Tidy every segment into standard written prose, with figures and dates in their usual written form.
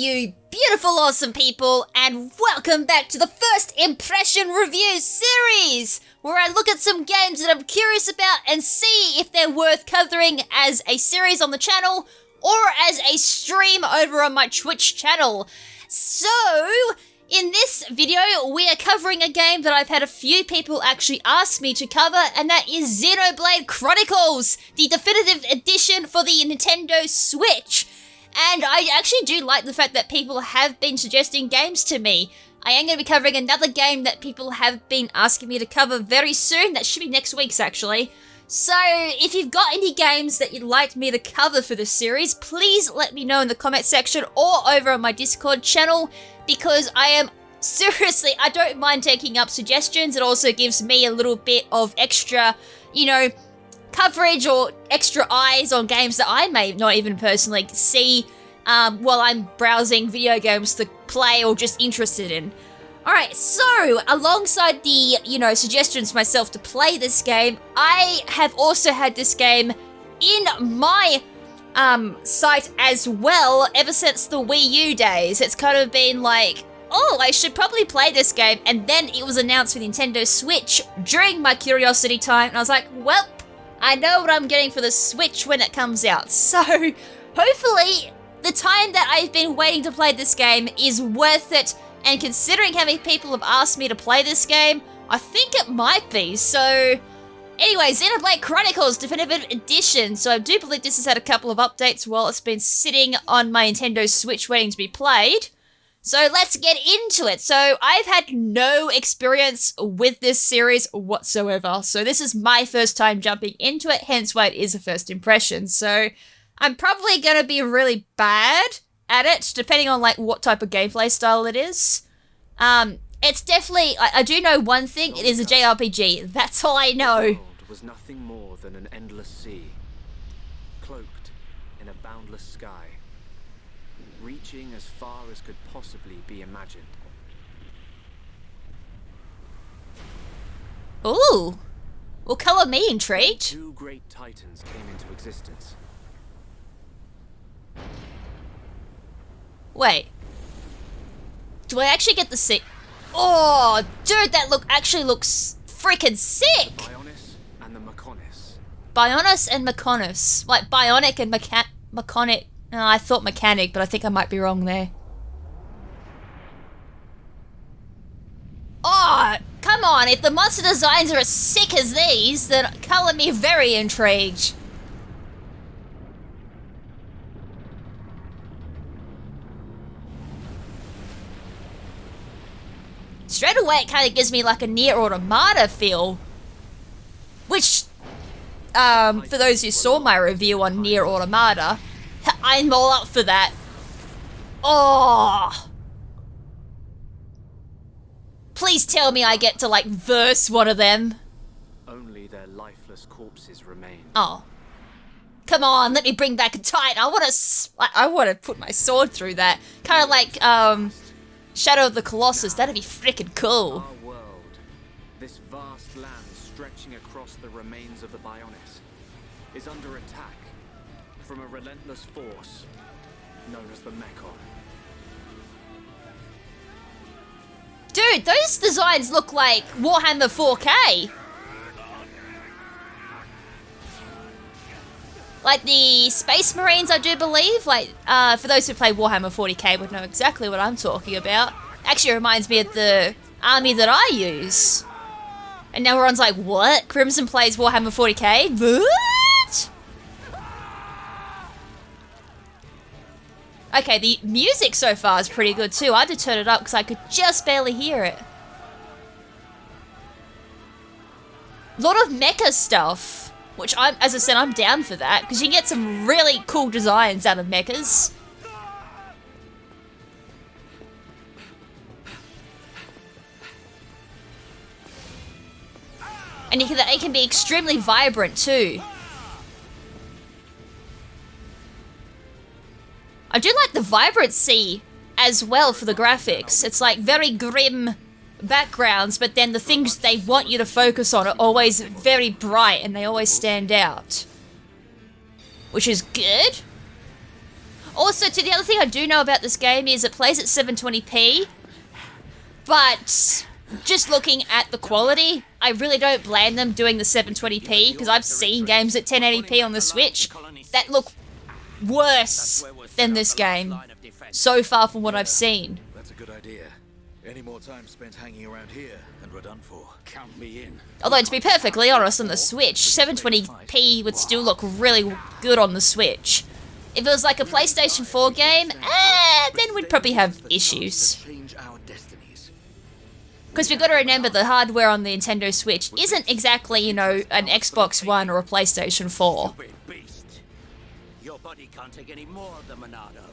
you beautiful, awesome people, and welcome back to the First Impression Review series, where I look at some games that I'm curious about and see if they're worth covering as a series on the channel or as a stream over on my Twitch channel. So, in this video, we are covering a game that I've had a few people actually ask me to cover, and that is Xenoblade Chronicles, the definitive edition for the Nintendo Switch. And I actually do like the fact that people have been suggesting games to me. I am going to be covering another game that people have been asking me to cover very soon. That should be next week's, actually. So, if you've got any games that you'd like me to cover for this series, please let me know in the comment section or over on my Discord channel, because I don't mind taking up suggestions. It also gives me a little bit of extra, coverage or extra eyes on games that I may not even personally see while I'm browsing video games to play or just interested in. Alright, so alongside the, suggestions myself to play this game, I have also had this game in my site as well ever since the Wii U days. It's kind of been like, oh, I should probably play this game, and then it was announced for Nintendo Switch during my curiosity time, and I was like, well, I know what I'm getting for the Switch when it comes out. So, hopefully, the time that I've been waiting to play this game is worth it, and considering how many people have asked me to play this game, I think it might be. So, anyway, Xenoblade Chronicles Definitive Edition. So I do believe this has had a couple of updates while it's been sitting on my Nintendo Switch waiting to be played. So let's get into it. So I've had no experience with this series whatsoever. So this is my first time jumping into it, hence why it is a first impression. So I'm probably going to be really bad at it, depending on what type of gameplay style it is. It's definitely, I do know one thing, it is a JRPG. That's all I know. The world was nothing more than an endless sea, cloaked in a boundless sky, reaching as far as could possibly be imagined. Ooh, well, colour me intrigued. Two great titans came into existence. Wait, do I actually get to see? Oh, dude, that actually looks freaking sick. Bionis and the Mechonis. Bionis and Mechonis, like bionic and mechanic. No, I thought mechanic, but I think I might be wrong there. Oh, come on, if the monster designs are as sick as these, then colour me very intrigued. Straight away, it kind of gives me like a Nier Automata feel. Which, for those who saw my review on Nier Automata, I'm all up for that. Oh! Please tell me I get to, verse one of them. Only their lifeless corpses remain. Oh. Come on, let me bring back a Titan. I want to put my sword through that. Kind of like, Shadow of the Colossus. That'd be freaking cool. Our world, this vast land stretching across the remains of the Bionis, is under attack from a relentless force known as the Mechon. Dude, those designs look like Warhammer 4K. Like the Space Marines, I do believe. For those who play Warhammer 40k would know exactly what I'm talking about. Actually reminds me of the army that I use. And now everyone's like, what? KrimZen plays Warhammer 40k? What? Okay, the music so far is pretty good too. I had to turn it up because I could just barely hear it. A lot of mecha stuff. Which, as I said, I'm down for that, because you can get some really cool designs out of mechas. And they can be extremely vibrant, too. I do like the vibrancy as well for the graphics. It's like very grim backgrounds, but then the things they want you to focus on are always very bright and they always stand out. Which is good. Also, the other thing I do know about this game is it plays at 720p, but just looking at the quality, I really don't blame them doing the 720p, because I've seen games at 1080p on the Switch that look worse than this game, so far from what I've seen. That's a good idea. Any more time spent hanging around here, and we're done for. Count me in. Although, to be perfectly honest, on the Switch, 720p would still look really good on the Switch. If it was like a PlayStation 4 game, then we'd probably have issues. Change our destinies. Because we've got to remember the hardware on the Nintendo Switch isn't exactly, you know, an Xbox One or a PlayStation 4. Beast. Your body can't take any more of the Monado.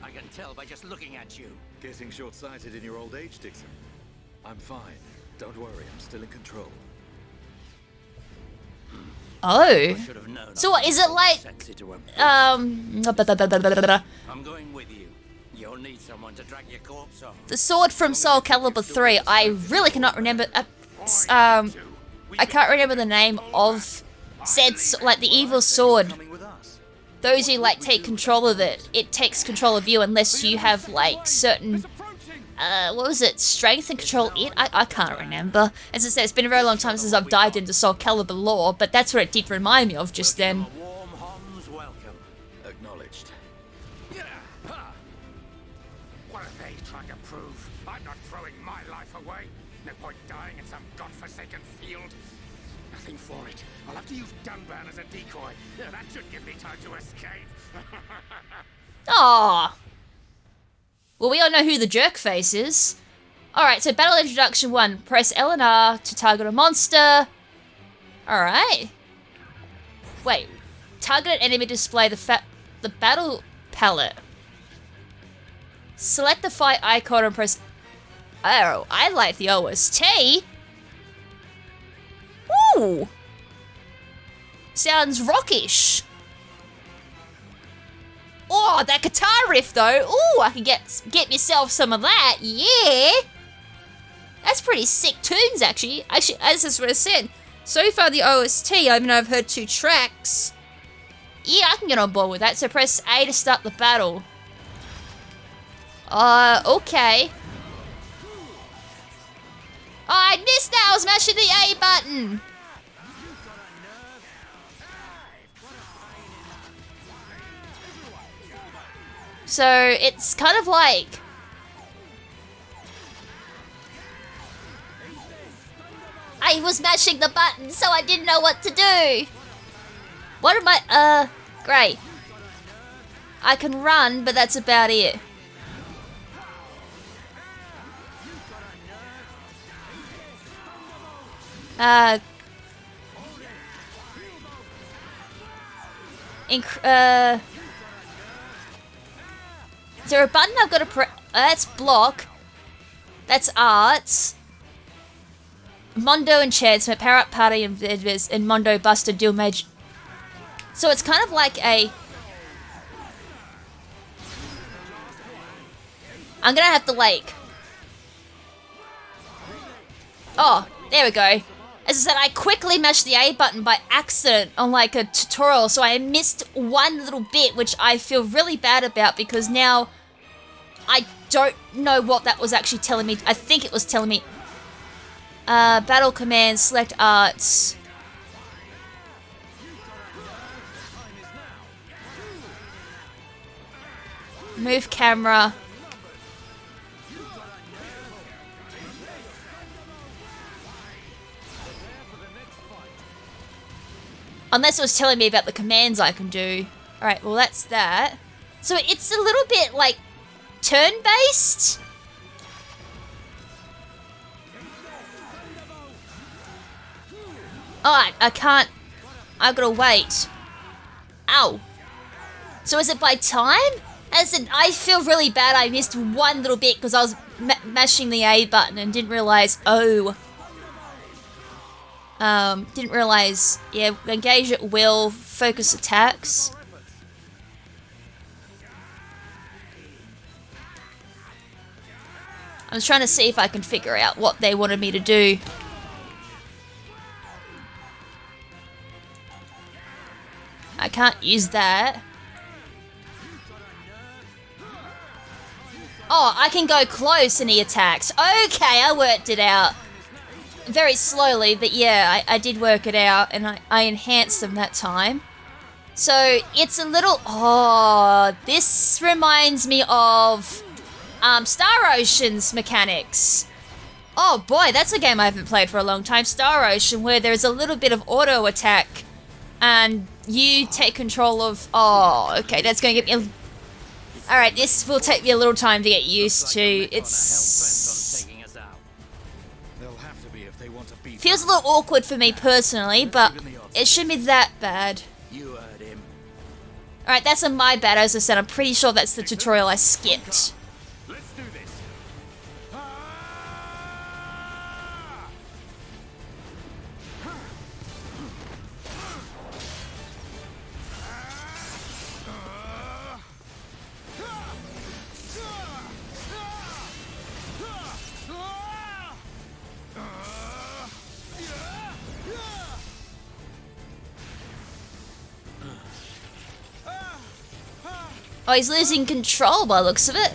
I can tell by just looking at you. Getting short-sighted in your old age, Dixon. I'm fine. Don't worry, I'm still in control. Oh. Should have known. So what, is it like, Sexy to a- I'm going with you. You'll need someone to drag your corpse off. the sword from Soul Calibur 3, I really cannot remember, I can't remember the name of said, like, the evil sword. Coming with us. Those who, like, take control of it, it takes control of you unless you have, like, certain, what was it, strength and control it? I can't remember. As I said, it's been a very long time since I've dived into Soul Calibur lore, but that's what it did remind me of just then. A warm Hom's welcome. Acknowledged. Yeah. Ha. What are they trying to prove? I'm not throwing my life away. No point dying in some godforsaken field. Nothing for it. I'll have to use Dunban as a decoy. Yeah, that should give me time to escape. Aww. Well, we all know who the jerk face is. Alright, so battle introduction 1. Press L and R to target a monster. Alright. Wait. Target an enemy to display the battle palette. Select the fight icon and press... Oh, I like the OST. Ooh. Sounds rockish. Oh, that guitar riff though. Ooh, I can get myself some of that. Yeah. That's pretty sick tunes actually. Actually, as I would have said, so far the OST, I mean, I've heard 2 tracks. Yeah, I can get on board with that. So press A to start the battle. Okay. Oh, I missed that. I was mashing the A button. So it's kind of like... I was mashing the button, so I didn't know what to do. What am I... great. I can run, but that's about it. Is there a button I've got to press? That's block. That's arts. Mondo enchantment, power up party and Mondo buster deal mage. So it's kind of like a... I'm gonna have to like... Oh, there we go. As I said, I quickly mashed the A button by accident on like a tutorial, so I missed one little bit, which I feel really bad about because now I don't know what that was actually telling me. I think it was telling me battle commands, select arts. Move camera. Unless it was telling me about the commands I can do. Alright, well that's that. So it's a little bit like turn-based? Alright, I can't... I've got to wait. Ow. So is it by time? As in, I feel really bad I missed one little bit because I was mashing the A button and didn't realise, oh... didn't realise, yeah, engage at will, focus attacks. I was trying to see if I can figure out what they wanted me to do. I can't use that. Oh, I can go close and he attacks. Okay, I worked it out. Very slowly, but yeah, I did work it out, and I enhanced them that time. So, it's a little... Oh, this reminds me of Star Ocean's mechanics. Oh boy, that's a game I haven't played for a long time. Star Ocean, where there's a little bit of auto attack, and you take control of... Oh, okay, that's going to get me... Alright, this will take me a little time to get used to. It's... Feels a little awkward for me personally, but it shouldn't be that bad. Alright, that's on my bad. As I said, I'm pretty sure that's the tutorial I skipped. Let's do this. Oh, he's losing control by the looks of it.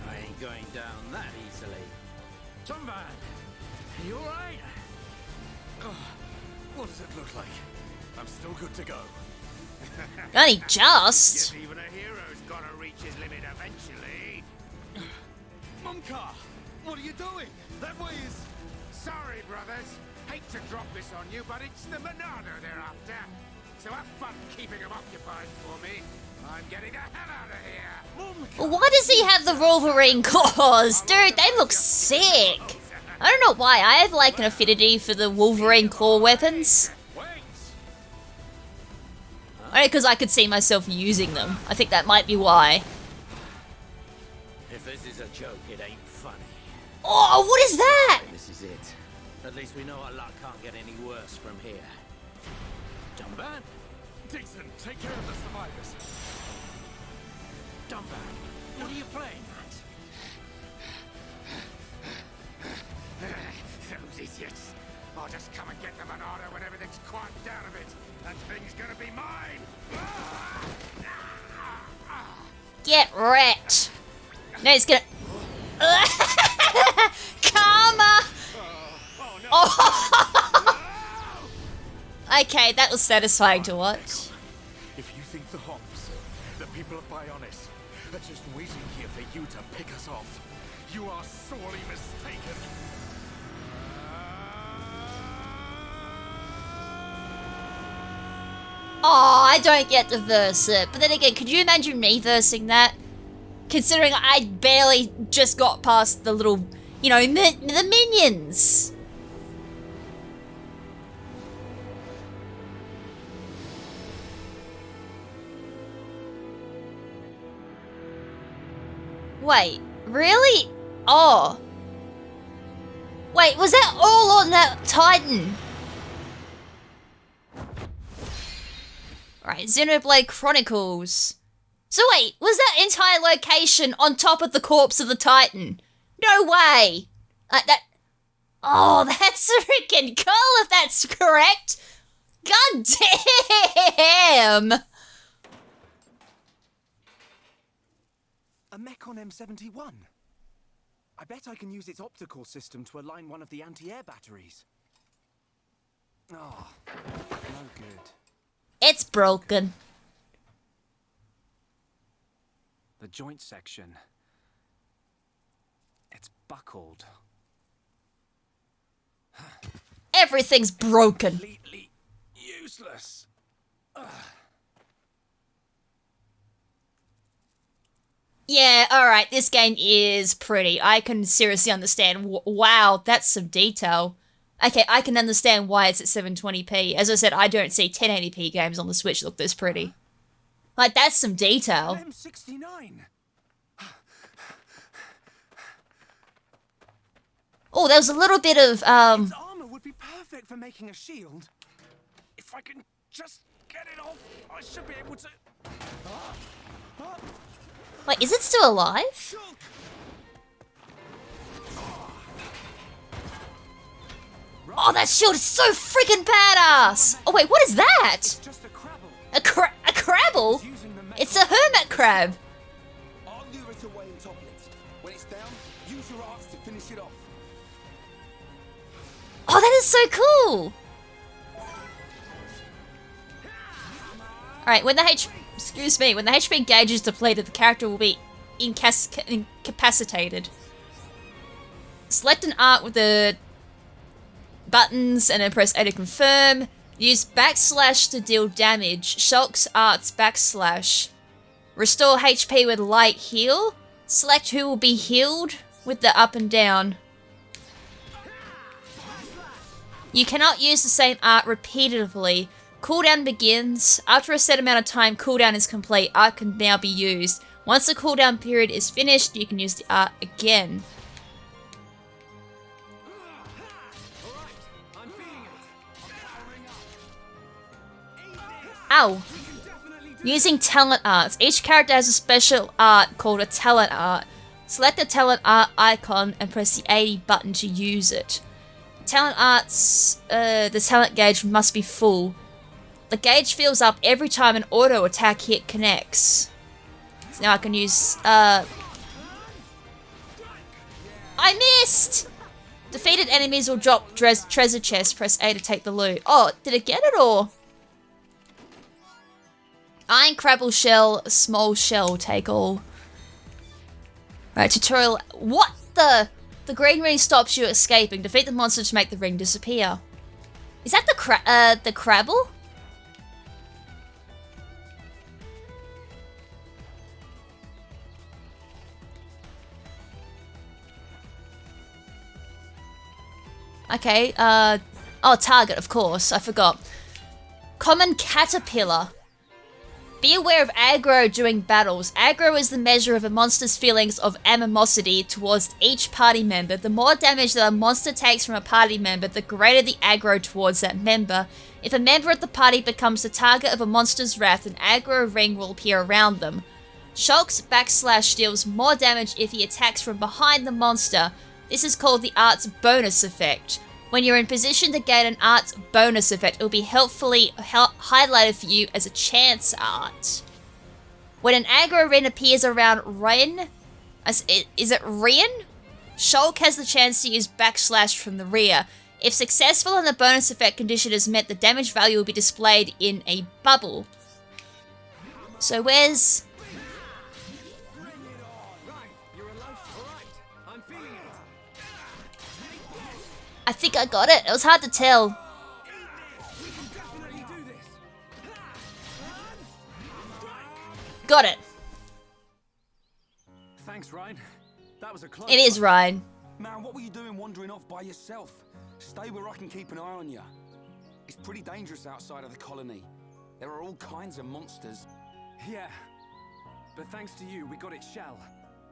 I ain't going down that easily. Tomban, you alright? What does it look like? I'm still good to go. Only just. Even a hero's gotta reach his limit eventually. Mumka, what are you doing? That way is... Sorry, brothers. Hate to drop this on you, but it's the Monado they're after. So have fun keeping them occupied for me. I'm getting the hell out of here. Why does he have the Wolverine claws? Dude, they look sick. I don't know why. I have like an affinity for the Wolverine claw weapons. Only because I could see myself using them. I think that might be why. If this is a joke, it ain't funny. Oh, what is that? This is it. At least we know our luck can't get any worse from here. Dumban? Dixon, take care of the survivors. Dumban, what are you playing at? Those idiots. I'll just come and get the Monado when everything's quieted down a bit. That thing's gonna be mine! Get wrecked. No, it's gonna... Karma! Oh. Okay, that was satisfying to watch. If you think the Homs, the people of Bionis, are just waiting here for you to pick us off, you are sorely mistaken. Oh, I don't get to verse it. But then again, could you imagine me versing that? Considering I barely just got past the little, you know, the minions. Wait, really? Oh. Wait, was that all on that Titan? Alright, Xenoblade Chronicles. So wait, was that entire location on top of the corpse of the Titan? No way! Oh, that's freaking cool if that's correct! God damn! A Mechon M71. I bet I can use its optical system to align one of the anti-air batteries. Oh, no good. It's broken. The joint section. It's buckled. Everything's broken. Completely useless. Ugh. Yeah, alright, this game is pretty. I can seriously understand. Wow, that's some detail. Okay, I can understand why it's at 720p. As I said, I don't see 1080p games on the Switch look this pretty. Like, that's some detail. M69. Oh, there was a little bit of, Its armor would be perfect for making a shield. If I can just get it off, I should be able to... Wait, is it still alive? Oh, that shield is so freaking badass! Oh wait, what is that? Just a crabble. A crabble? Using the metal. It's a hermit crab. I'll lure it away and topple it. When it's down, use your arts to finish it off. Oh, that is so cool! Alright, when the HP gauge is depleted, the character will be incapacitated. Select an art with the buttons and then press A to confirm. Use backslash to deal damage. Shulk's arts backslash. Restore HP with light heal. Select who will be healed with the up and down. You cannot use the same art repeatedly. Cooldown begins. After a set amount of time, cooldown is complete. Art can now be used. Once the cooldown period is finished, you can use the art again. Ow! Using talent arts. Each character has a special art called a talent art. Select the talent art icon and press the A button to use it. Talent arts, the talent gauge must be full. The gauge fills up every time an auto attack hit connects. So now I can use, I missed! Defeated enemies will drop treasure chest. Press A to take the loot. Oh, did it get it or? Iron crabble shell, small shell, take all. Right, tutorial. What the? The green ring stops you escaping. Defeat the monster to make the ring disappear. Is that the crabble? Okay, oh, target, of course, I forgot. Common caterpillar. Be aware of aggro during battles. Aggro is the measure of a monster's feelings of animosity towards each party member. The more damage that a monster takes from a party member, the greater the aggro towards that member. If a member of the party becomes the target of a monster's wrath, an aggro ring will appear around them. Shulk's backslash deals more damage if he attacks from behind the monster. This is called the art's bonus effect. When you're in position to gain an art's bonus effect, it will be helpfully highlighted for you as a chance art. When an aggro ring appears around Ren, is it Ren? Shulk has the chance to use backslash from the rear. If successful and the bonus effect condition is met, the damage value will be displayed in a bubble. So where's... I think I got it. It was hard to tell. Got it. Thanks, Ryan. That was a close. It is Ryan. Man, what were you doing wandering off by yourself? Stay where I can keep an eye on you. It's pretty dangerous outside of the colony. There are all kinds of monsters. Yeah. But thanks to you, we got its shell.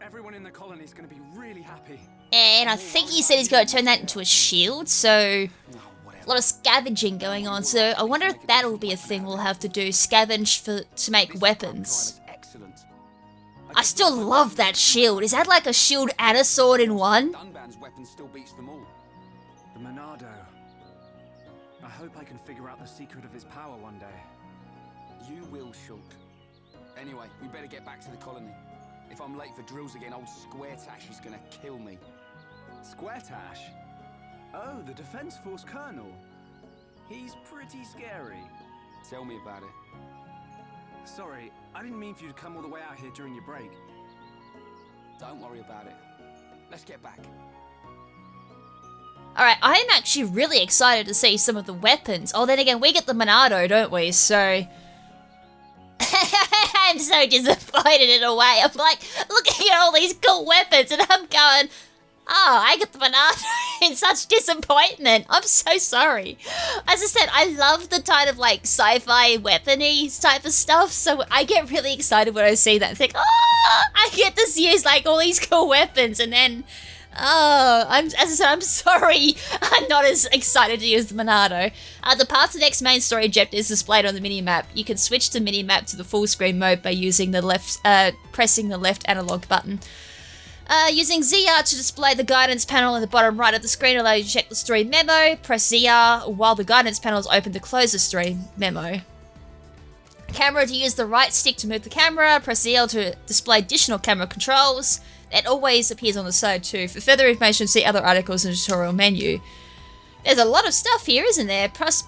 Everyone in the colony is going to be really happy. And I think he said he's going to turn that into a shield, so... a lot of scavenging going on, so I wonder if that'll be a thing we'll have to do. Scavenge to make weapons. I still love that shield. Is that like a shield and a sword in one? Dunban's weapon still beats them all. The Monado. I hope I can figure out the secret of his power one day. You will, Shulk. Anyway, we better get back to the colony. If I'm late for drills again, old Square Tash is gonna kill me. Square Tash? Oh, the Defense Force Colonel. He's pretty scary. Tell me about it. Sorry, I didn't mean for you to come all the way out here during your break. Don't worry about it. Let's get back. Alright, I'm actually really excited to see some of the weapons. Oh, then again, we get the Monado, don't we? So... I'm so disappointed in a way. I'm like, looking at all these cool weapons and I'm going, oh, I get the Monado in such disappointment. I'm so sorry. As I said, I love the kind of like sci-fi weapony type of stuff, so I get really excited when I see that. I think, oh, I get to use like all these cool weapons and then... oh, as I said, I'm sorry. I'm not as excited to use the Monado. The path to the next main story objective is displayed on the minimap. You can switch the minimap to the full screen mode by using the pressing the left analog button. Using ZR to display the guidance panel in the bottom right of the screen allows you to check the story memo. Press ZR while the guidance panel is open to close the story memo. Camera to use the right stick to move the camera. Press ZL to display additional camera controls. That always appears on the side too. For further information, see other articles in the tutorial menu. There's a lot of stuff here, isn't there? Press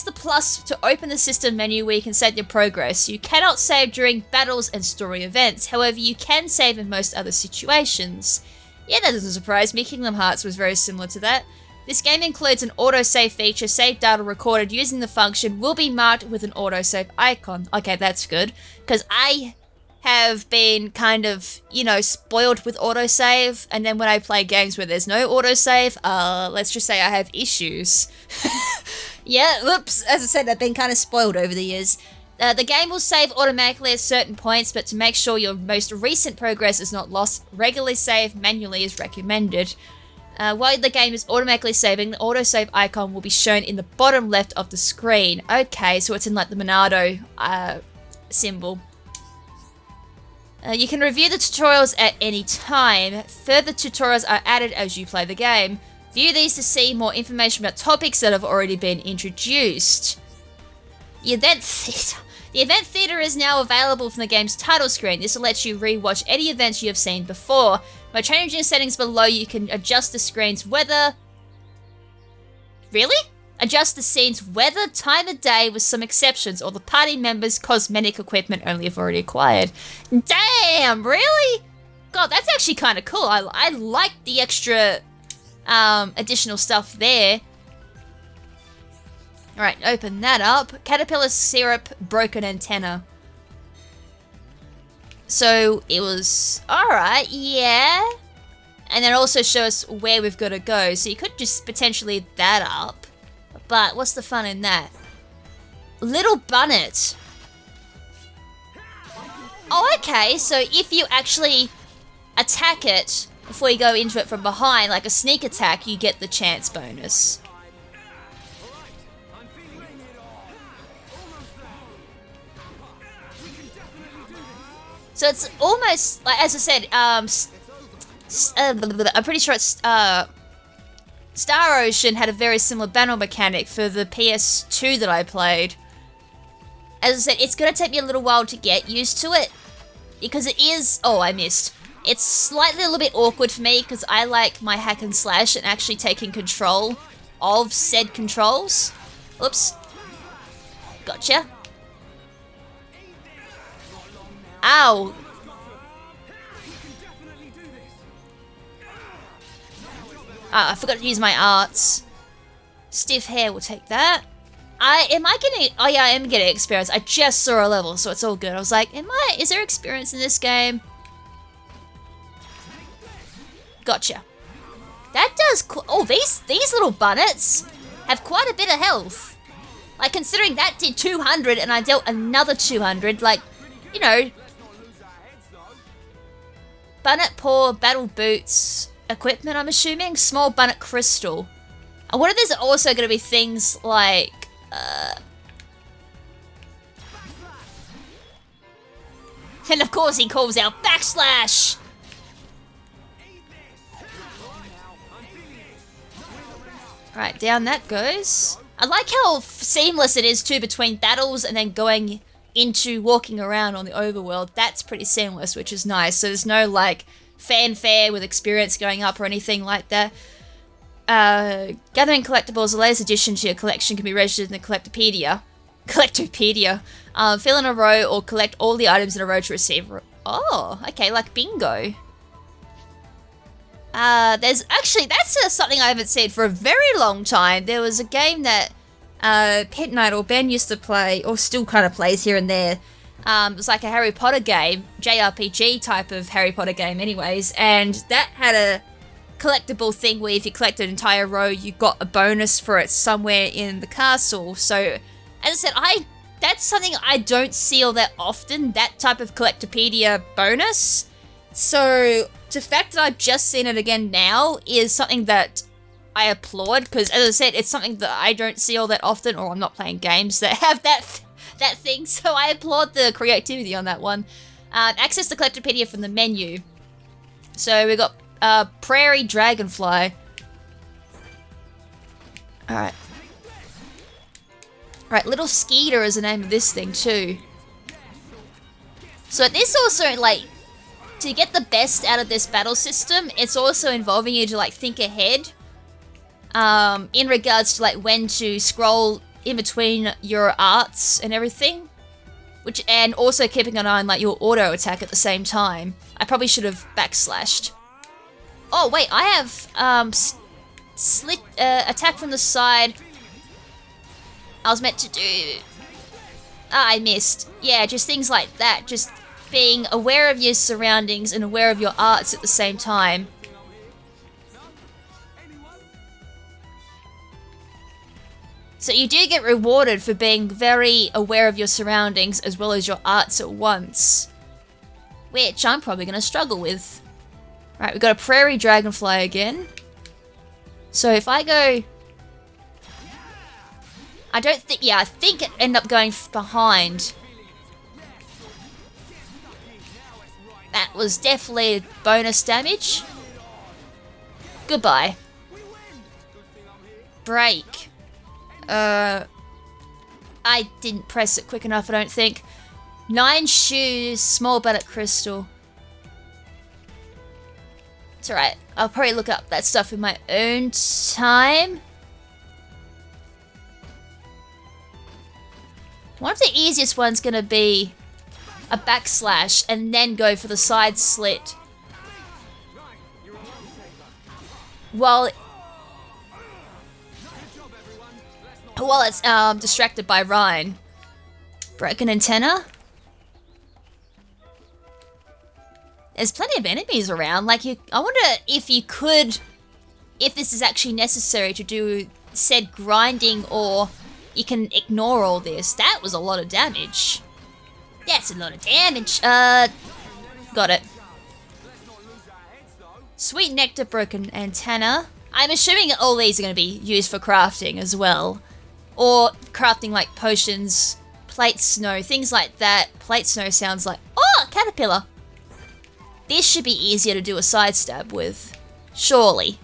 the plus to open the system menu where you can save your progress. You cannot save during battles and story events. However, you can save in most other situations. Yeah, that doesn't surprise me. Kingdom Hearts was very similar to that. This game includes an autosave feature. Save data recorded using the function will be marked with an autosave icon. Okay, that's good. Because I have been kind of, you know, spoiled with autosave. And then when I play games where there's no autosave, let's just say I have issues. Yeah, whoops. As I said, I've been kind of spoiled over the years. The game will save automatically at certain points, but to make sure your most recent progress is not lost, regularly save manually is recommended. While the game is automatically saving, the autosave icon will be shown in the bottom left of the screen. Okay, so it's in like the Monado symbol. You can review the tutorials at any time. Further tutorials are added as you play the game. View these to see more information about topics that have already been introduced. The event theater is now available from the game's title screen. This will let you rewatch any events you have seen before. By changing settings below, you can adjust the screen's weather. Really? Adjust the scene's weather, time of day with some exceptions, or the party members' cosmetic equipment only if already acquired. Damn, really? God, that's actually kind of cool. I like the extra additional stuff there. Alright, open that up. Caterpillar syrup, broken antenna. So it was, alright, yeah. And then also show us where we've got to go. So you could just potentially leave that up. But what's the fun in that? Little Bunnet. Oh, okay. So if you actually attack it before you go into it from behind, like a sneak attack, you get the chance bonus. So it's almost, like, as I said, I'm pretty sure it's, Star Ocean had a very similar battle mechanic for the PS2 that I played. As I said, it's going to take me a little while to get used to it, because it is, oh, I missed. It's slightly a little bit awkward for me, because I like my hack and slash and actually taking control of said controls. Oops. Gotcha. Ow. I forgot to use my arts. Stiff hair, we'll take that. Am I getting, oh yeah, I am getting experience. I just saw a level, so it's all good. I was like, is there experience in this game? Gotcha. That does, oh, these little bunnets have quite a bit of health. Like, considering that did 200 and I dealt another 200, like, you know. Bunnet paw, battle boots, equipment, I'm assuming. Small bunnet crystal. I wonder if there's also going to be things like, and of course he calls out backslash. Right, down that goes. I like how seamless it is too between battles and then going into walking around on the overworld. That's pretty seamless, which is nice. So there's no like fanfare with experience going up or anything like that. Gathering collectibles, the latest addition to your collection can be registered in the Collectopedia. Fill in a row or collect all the items in a row to receive. Oh, okay, like bingo. There's actually, that's something I haven't seen for a very long time. There was a game that Pet Night or Ben used to play, or still kind of plays here and there. It was like a Harry Potter game, JRPG type of Harry Potter game anyways, and that had a collectible thing where if you collected an entire row, you got a bonus for it somewhere in the castle. So, as I said, that's something I don't see all that often, that type of Collectopedia bonus. So, the fact that I've just seen it again now is something that I applaud, because as I said, it's something that I don't see all that often, or I'm not playing games that have that thing, so I applaud the creativity on that one. Access the Collectopedia from the menu. So we got Prairie Dragonfly. Alright. Alright, Little Skeeter is the name of this thing too. So this also, like, to get the best out of this battle system, it's also involving you to, like, think ahead. In regards to, like, when to scroll in between your arts and everything. And also keeping an eye on, like, your auto attack at the same time. I probably should have backslashed. Oh, wait, I have, attack from the side. I was meant to do... I missed. Yeah, just things like that. Just being aware of your surroundings and aware of your arts at the same time. So you do get rewarded for being very aware of your surroundings as well as your arts at once. Which I'm probably going to struggle with. Right, we've got a Prairie Dragonfly again. So if I go... I think it ended up going behind. That was definitely bonus damage. Goodbye. Break. I didn't press it quick enough, I don't think. 9 shoes, small bullet crystal. It's alright. I'll probably look up that stuff in my own time. One of the easiest ones gonna be a backslash and then go for the side slit. While it's distracted by Ryan. Broken antenna. There's plenty of enemies around. Like, I wonder if this is actually necessary to do said grinding, or you can ignore all this. That was a lot of damage. That's a lot of damage. Got it. Sweet nectar, broken antenna. I'm assuming all these are going to be used for crafting as well. Or crafting like potions, plate snow, things like that. Plate snow sounds like... Oh, caterpillar. This should be easier to do a side stab with. Surely.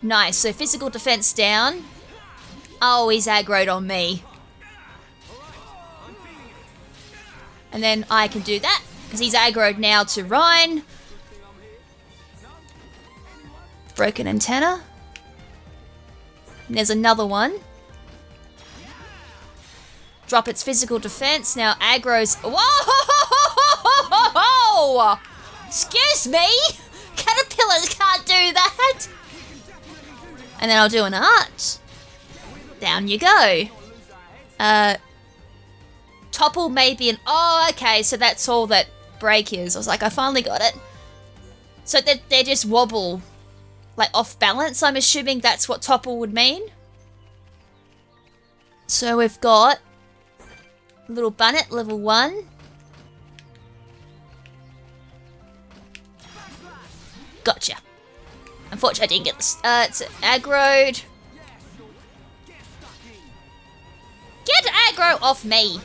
Nice, so physical defense down. Oh, he's aggroed on me. And then I can do that, because he's aggroed now to Rhine. Broken antenna. And there's another one. Drop its physical defense. Now aggro's... Whoa! Excuse me? Caterpillars can't do that! And then I'll do an art. Down you go. Topple may be an... Oh, okay, so that's all that break is. I was like, I finally got it. So they just wobble, like, off balance. I'm assuming that's what topple would mean. So we've got little Bunnet, level 1. Gotcha. Unfortunately, I didn't get this. It's aggroed. Get aggro off me.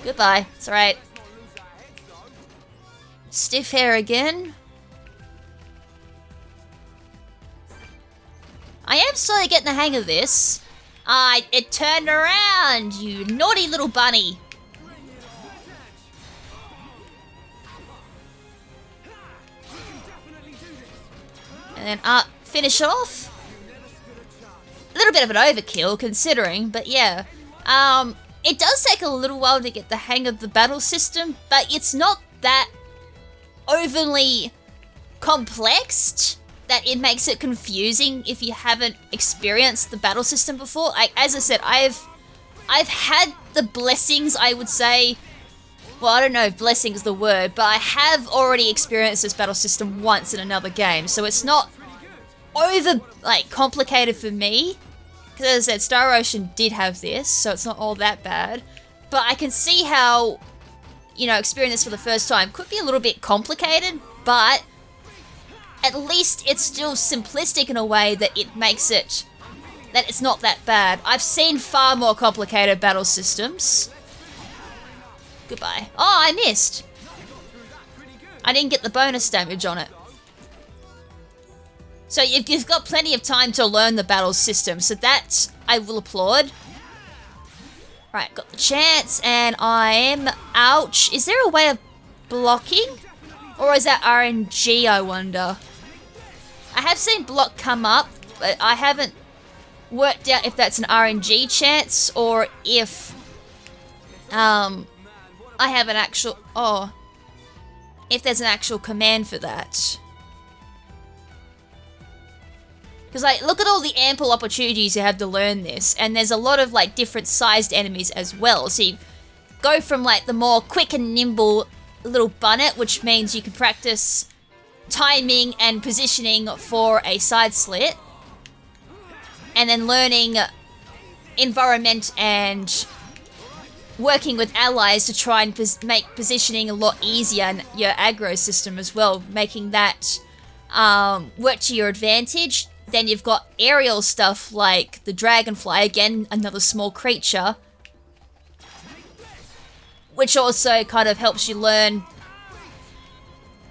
Goodbye. It's alright. Stiff hair again. I am slowly getting the hang of this. It turned around, you naughty little bunny. And then finish it off. A little bit of an overkill considering, but yeah. It does take a little while to get the hang of the battle system, but it's not that overly complex that it makes it confusing if you haven't experienced the battle system before. As I said, I've had the blessings, I would say. Well, I don't know if blessing is the word, but I have already experienced this battle system once in another game, so it's not over, like, complicated for me. Because as I said, Star Ocean did have this, so it's not all that bad. But I can see how, you know, experiencing this for the first time could be a little bit complicated, but at least it's still simplistic in a way that it makes it, that it's not that bad. I've seen far more complicated battle systems. Goodbye. Oh, I missed. I didn't get the bonus damage on it. So you've got plenty of time to learn the battle system, so that I will applaud. Right, got the chance, and I'm... Ouch. Is there a way of blocking? Or is that RNG, I wonder? I have seen block come up, but I haven't worked out if that's an RNG chance, or if... I have an actual... Oh. If there's an actual command for that. Because, like, look at all the ample opportunities you have to learn this. And there's a lot of, like, different sized enemies as well. So you go from, like, the more quick and nimble little bunnet, which means you can practice timing and positioning for a side slit. And then learning environment and working with allies to try and make positioning a lot easier, and your aggro system as well, making that work to your advantage. Then you've got aerial stuff like the dragonfly, again, another small creature, which also kind of helps you learn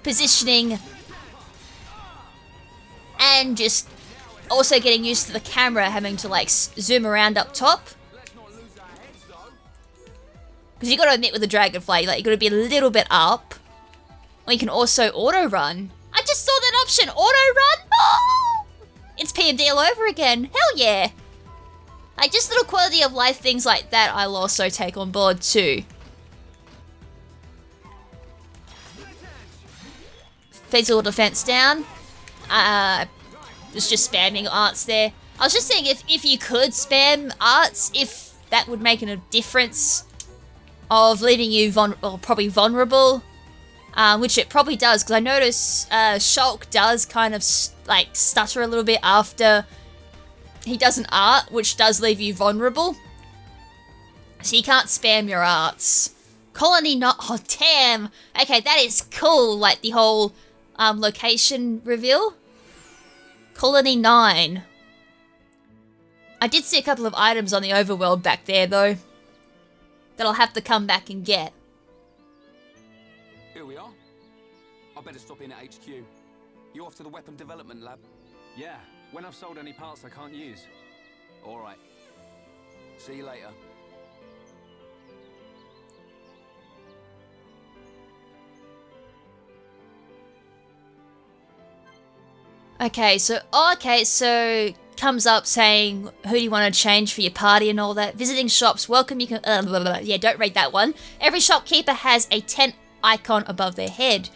positioning and just also getting used to the camera, having to like zoom around up top. Because you got to admit with the dragonfly, like you got to be a little bit up. Or you can also auto run. I just saw that option, auto run. Oh! It's PMD all over again. Hell yeah. Like, just little quality of life things like that I'll also take on board too. Physical defense down. Just spamming arts there. I was just saying if you could spam arts, if that would make a difference of leaving you probably vulnerable. Which it probably does, because I notice Shulk does kind of like stutter a little bit after he does an art, which does leave you vulnerable. So you can't spam your arts. Colony not... Oh, damn! Okay, that is cool, like the whole location reveal. Colony 9. I did see a couple of items on the overworld back there, though, that I'll have to come back and get. Here we are. I better stop in at HQ. You off to the weapon development lab? Yeah, when I've sold any parts I can't use. All right. See you later. Okay, so comes up saying who do you want to change for your party and all that. Visiting shops, welcome you can... blah, blah, blah. Yeah, don't read that one. Every shopkeeper has a tent icon above their head.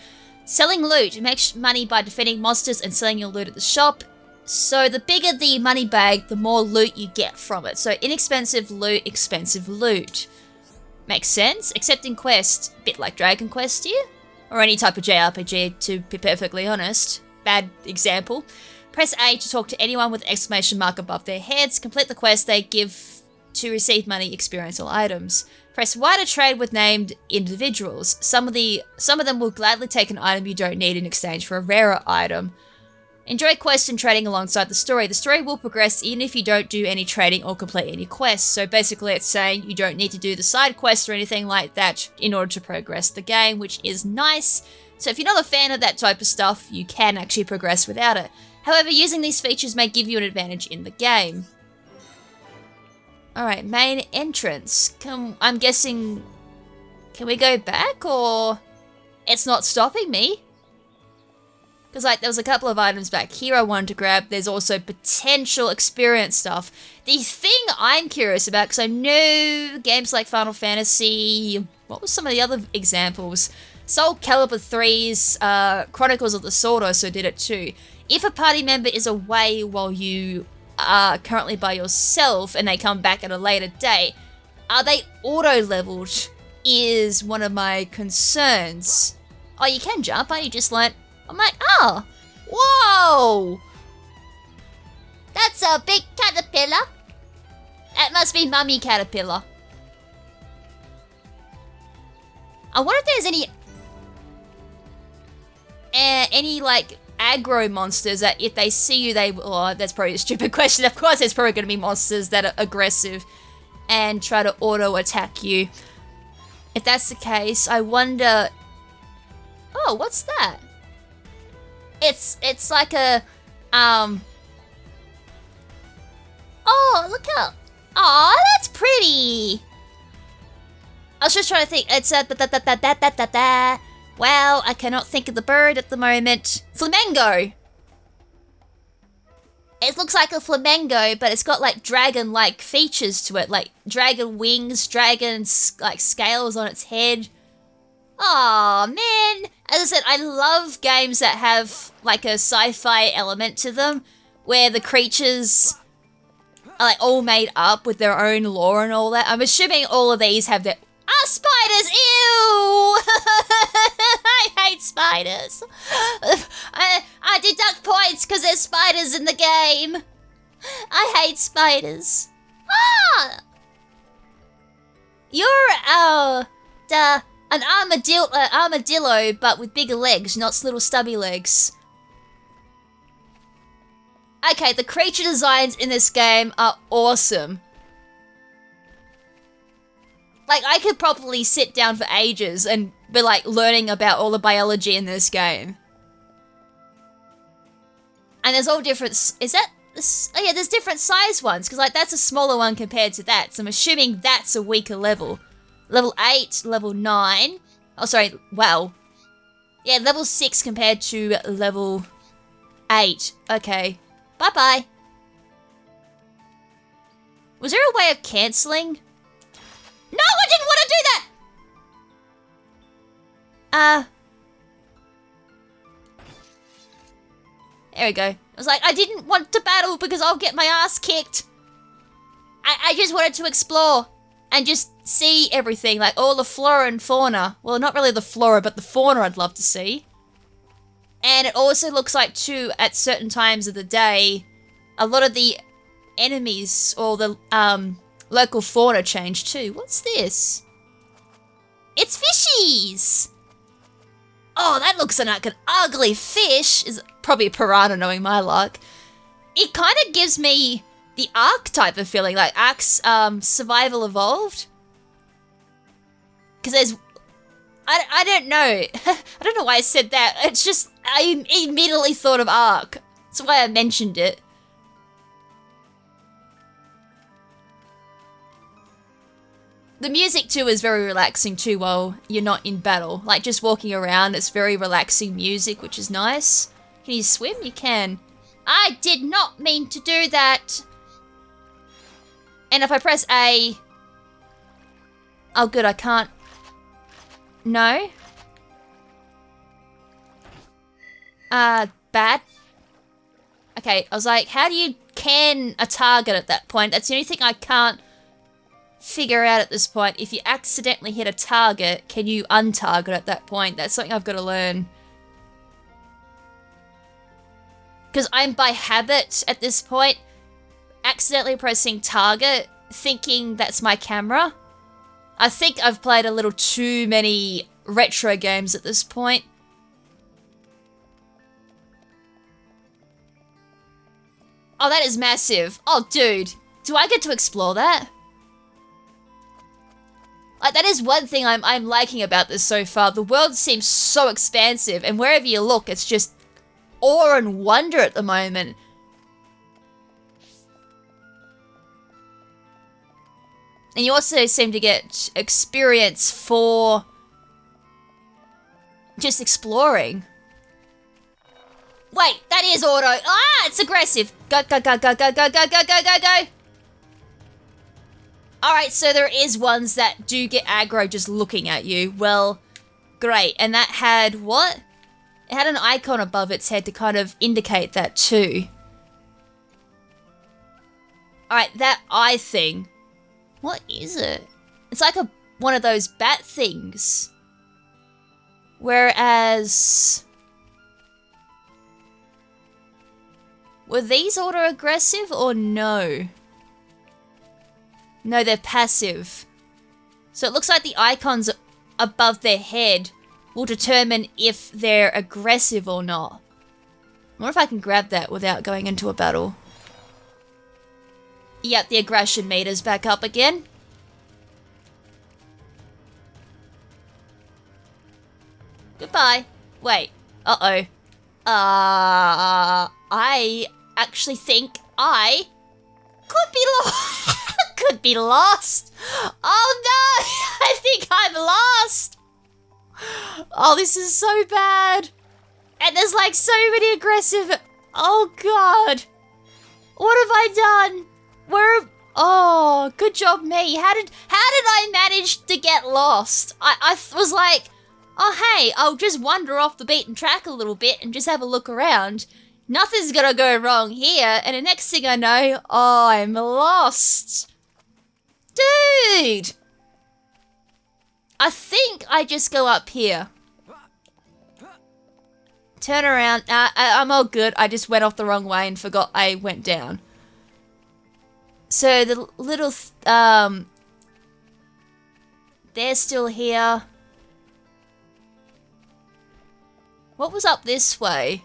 Selling loot. Make money by defeating monsters and selling your loot at the shop. So the bigger the money bag, the more loot you get from it. So inexpensive loot, expensive loot. Makes sense. Accepting quests. Bit like Dragon Quest here. Or any type of JRPG, to be perfectly honest. Bad example. Press A to talk to anyone with an exclamation mark above their heads. Complete the quest they give to receive money, experience, or items. Press Y to trade with named individuals. Some of them will gladly take an item you don't need in exchange for a rarer item. Enjoy quests and trading alongside the story. The story will progress even if you don't do any trading or complete any quests. So basically it's saying you don't need to do the side quests or anything like that in order to progress the game, which is nice. So if you're not a fan of that type of stuff, you can actually progress without it. However, using these features may give you an advantage in the game. Alright, main entrance. I'm guessing... Can we go back, or... It's not stopping me? Because, like, there was a couple of items back here I wanted to grab. There's also potential experience stuff. The thing I'm curious about, because I know games like Final Fantasy... What was some of the other examples? Soul Calibur 3's Chronicles of the Sword also did it too. If a party member is away while you are currently by yourself and they come back at a later date, are they auto-leveled is one of my concerns. Oh, you can jump, aren't you? Just like... I'm like, oh, whoa! That's a big caterpillar. That must be Mummy Caterpillar. I wonder if there's any like aggro monsters that if they see you, they... Oh, that's probably a stupid question. Of course, there's probably going to be monsters that are aggressive and try to auto-attack you. If that's the case, I wonder... Oh, what's that? It's like a, Oh, look how... Aw, that's pretty! I was just trying to think. It's a... Wow, I cannot think of the bird at the moment. Flamingo! It looks like a flamingo, but it's got like dragon-like features to it. Like dragon wings, dragon like scales on its head. Aw, man. As I said, I love games that have like a sci-fi element to them, where the creatures are like all made up with their own lore and all that. I'm assuming all of these have their... Ah, spiders! Ew! I hate spiders. I deduct points because there's spiders in the game. I hate spiders. Ah! You're, an armadillo, but with bigger legs, not little stubby legs. Okay, the creature designs in this game are awesome. Like, I could probably sit down for ages and be, like, learning about all the biology in this game. And there's all different... Is that... Oh, yeah, there's different size ones, because, like, that's a smaller one compared to that. So I'm assuming that's a weaker level. Level 8, level 9... Oh, sorry, wow. Yeah, level 6 compared to level 8. Okay. Bye-bye. Was there a way of cancelling? No, I didn't want to do that! There we go. I was like, I didn't want to battle because I'll get my ass kicked. I just wanted to explore and just see everything, like all the flora and fauna. Well, not really the flora, but the fauna I'd love to see. And it also looks like, too, at certain times of the day, a lot of the enemies or the, local fauna change too. What's this? It's fishies! Oh, that looks like an ugly fish. Is probably a piranha knowing my luck. It kind of gives me the Ark type of feeling, like Ark's Survival Evolved. Because there's... I don't know. I don't know why I said that. It's just, I immediately thought of Ark. That's why I mentioned it. The music, too, is very relaxing, too, while you're not in battle. Like, just walking around, it's very relaxing music, which is nice. Can you swim? You can. I did not mean to do that! And if I press A... Oh, good, I can't... No? Bad? Okay, I was like, how do you can a target at that point? That's the only thing I can't figure out at this point. If you accidentally hit a target, can you untarget at that point? That's something I've got to learn. Because I'm by habit at this point, accidentally pressing target, thinking that's my camera. I think I've played a little too many retro games at this point. Oh, that is massive. Oh, dude. Do I get to explore that? Like, that is one thing I'm liking about this so far. The world seems so expansive, and wherever you look, it's just awe and wonder at the moment. And you also seem to get experience for just exploring. Wait, that is auto. Ah, it's aggressive. Go, go, go, go, go, go, go, go, go, go, go. Alright, so there is ones that do get aggro just looking at you. Well, great. And that had what? It had an icon above its head to kind of indicate that too. Alright, that eye thing. What is it? It's like one of those bat things. Whereas... Were these auto-aggressive or no? No, they're passive. So it looks like the icons above their head will determine if they're aggressive or not. I wonder if I can grab that without going into a battle. Yep, the aggression meter's back up again. Wait. Uh-oh. I actually think I could be lost. Could be lost. Oh no! I think I'm lost. Oh, this is so bad. And there's like so many aggressive... Oh god. What have I done? Oh, good job me. How did I manage to get lost? I was like, oh hey, I'll just wander off the beaten track a little bit and just have a look around. Nothing's gonna go wrong here. And the next thing I know, oh, I'm lost. Dude! I think I just go up here. Turn around. I'm all good. I just went off the wrong way and forgot I went down. So the little, they're still here. What was up this way?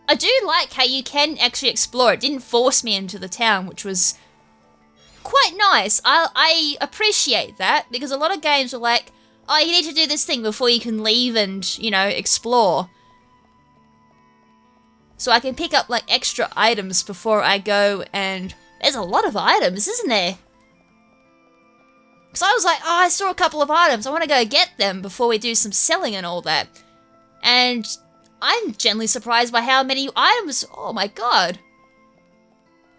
I do like how you can actually explore. It didn't force me into the town, which was quite nice. I appreciate that, because a lot of games are like, oh, you need to do this thing before you can leave and, you know, explore. So I can pick up, like, extra items before I go, and there's a lot of items, isn't there? So I was like, oh, I saw a couple of items. I want to go get them before we do some selling and all that. And I'm genuinely surprised by how many items. Oh my god.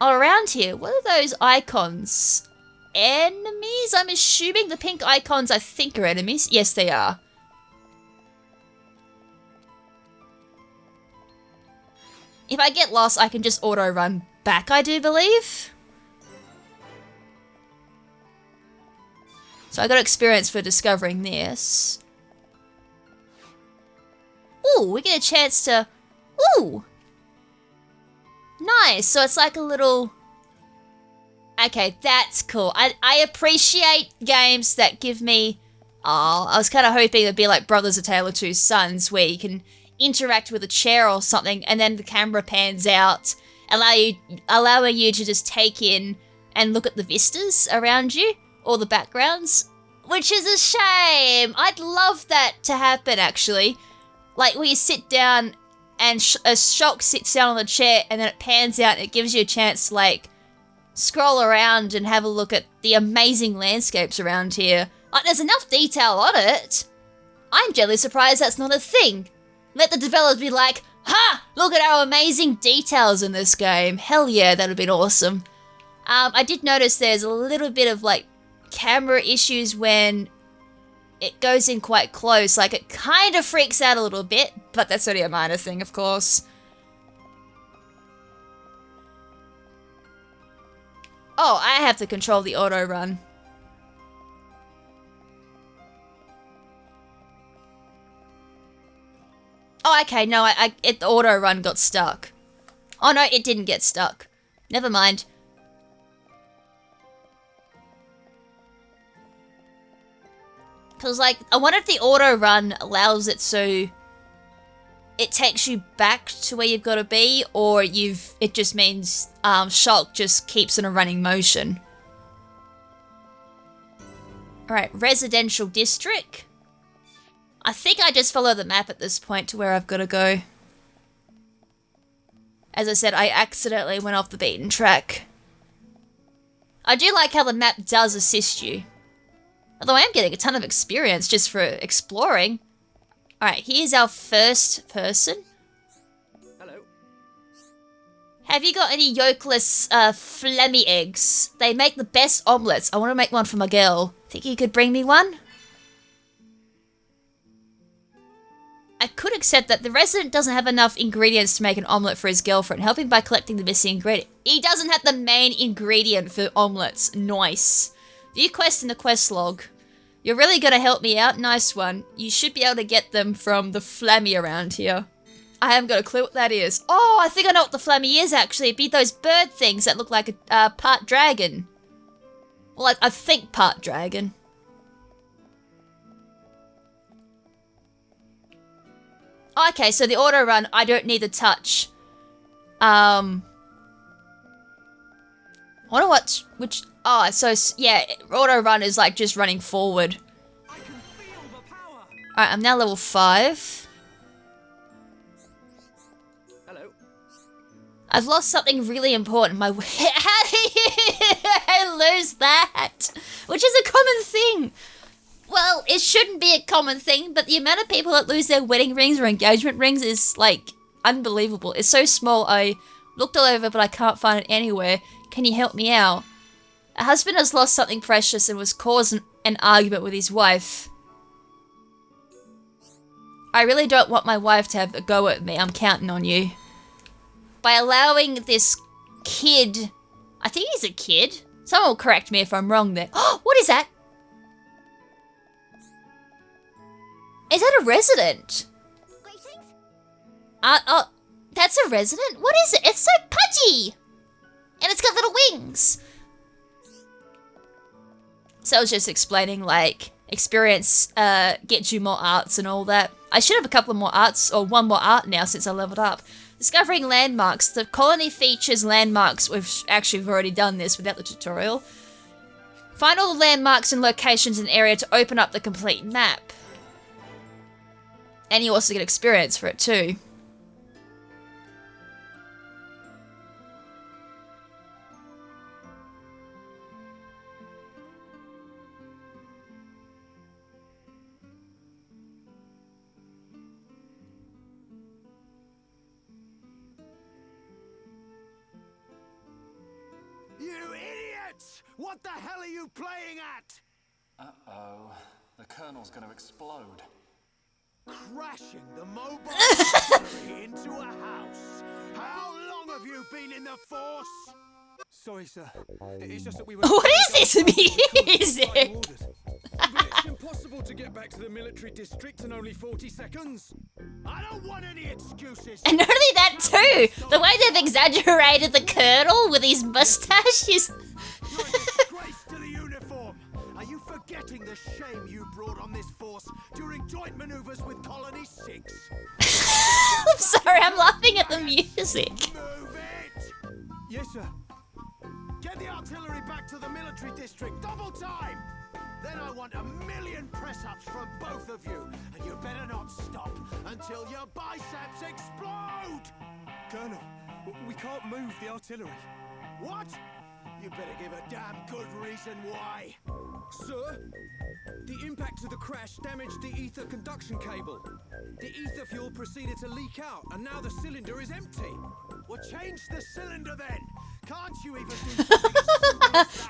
All around here. What are those icons? Enemies? I'm assuming the pink icons, I think, are enemies. Yes, they are. If I get lost, I can just auto-run back, I do believe. So I got experience for discovering this. Ooh, we get a chance to... Ooh! Nice, so it's like a little... Okay, that's cool. I appreciate games that give me... Oh, I was kind of hoping it'd be like Brothers: A Tale of Two Sons, where you can interact with a chair or something, and then the camera pans out, allowing you to just take in and look at the vistas around you, or the backgrounds, which is a shame. I'd love that to happen, actually. Like, where you sit down, and a Shulk sits down on the chair, and then it pans out, and it gives you a chance to, like, scroll around and have a look at the amazing landscapes around here. Like, there's enough detail on it. I'm generally surprised that's not a thing. Let the developers be like, ha! Look at our amazing details in this game. Hell yeah, that'd have been awesome. I did notice there's a little bit of, like, camera issues when it goes in quite close. Like, it kind of freaks out a little bit, but that's only a minor thing, of course. Oh, I have to control the auto run. Oh, okay, no, the auto run got stuck. Oh no, it didn't get stuck. Never mind. Because, like, I wonder if the auto run allows it so it takes you back to where you've got to be, or it just means Shulk just keeps in a running motion. Alright, residential district. I think I just follow the map at this point to where I've got to go. As I said, I accidentally went off the beaten track. I do like how the map does assist you. Although I am getting a ton of experience just for exploring. Alright, here's our first person. Hello. Have you got any yolkless phlegmy eggs? They make the best omelets. I want to make one for my girl. Think you could bring me one? I could accept that the resident doesn't have enough ingredients to make an omelette for his girlfriend. Help him by collecting the missing ingredient. He doesn't have the main ingredient for omelettes. Nice. View quest in the quest log. You're really gonna help me out? Nice one. You should be able to get them from the flammy around here. I haven't got a clue what that is. Oh, I think I know what the flammy is, actually. It'd be those bird things that look like a part dragon. Well, I think part dragon. Okay, so the auto run, I don't need the touch. I wonder which, oh, so, yeah, auto run is like just running forward. Alright, I'm now level 5. Hello. I've lost something really important. How do you lose that? Which is a common thing. Well, it shouldn't be a common thing, but the amount of people that lose their wedding rings or engagement rings is, like, unbelievable. It's so small, I looked all over, but I can't find it anywhere. Can you help me out? A husband has lost something precious and was causing an argument with his wife. I really don't want my wife to have a go at me. I'm counting on you. By allowing this kid... I think he's a kid. Someone will correct me if I'm wrong there. Oh, what is that? Is that a resident? Oh, that's a resident? What is it? It's so pudgy! And it's got little wings. So I was just explaining, like, experience gets you more arts and all that. I should have a couple of more arts, or one more art now since I leveled up. Discovering landmarks. The colony features landmarks. We've already done this without the tutorial. Find all the landmarks and locations in the area to open up the complete map. And you also get experience for it too. You idiots! What the hell are you playing at? Uh-oh. The Colonel's gonna explode. Crashing the mobile factory into a house. How long have you been in the force? Sorry, sir. It's just that we were... What is this music? But it's impossible to get back to the military district in only 40 seconds. I don't want any excuses. And not only that too, the way they've exaggerated the Colonel with his mustache is... You're a disgrace to the uniform. Are you forgetting the shame you brought on this force during joint maneuvers with Colony 6? I'm sorry, I'm laughing at the music. Move it! Yes, sir. Get the artillery back to the military district, double time! Then I want 1,000,000 press-ups from both of you, and you better not stop until your biceps explode! Colonel, we can't move the artillery. What? You better give a damn good reason why. Sir, the impact of the crash damaged the ether conduction cable. The ether fuel proceeded to leak out, and now the cylinder is empty. Well, change the cylinder then. Can't you even do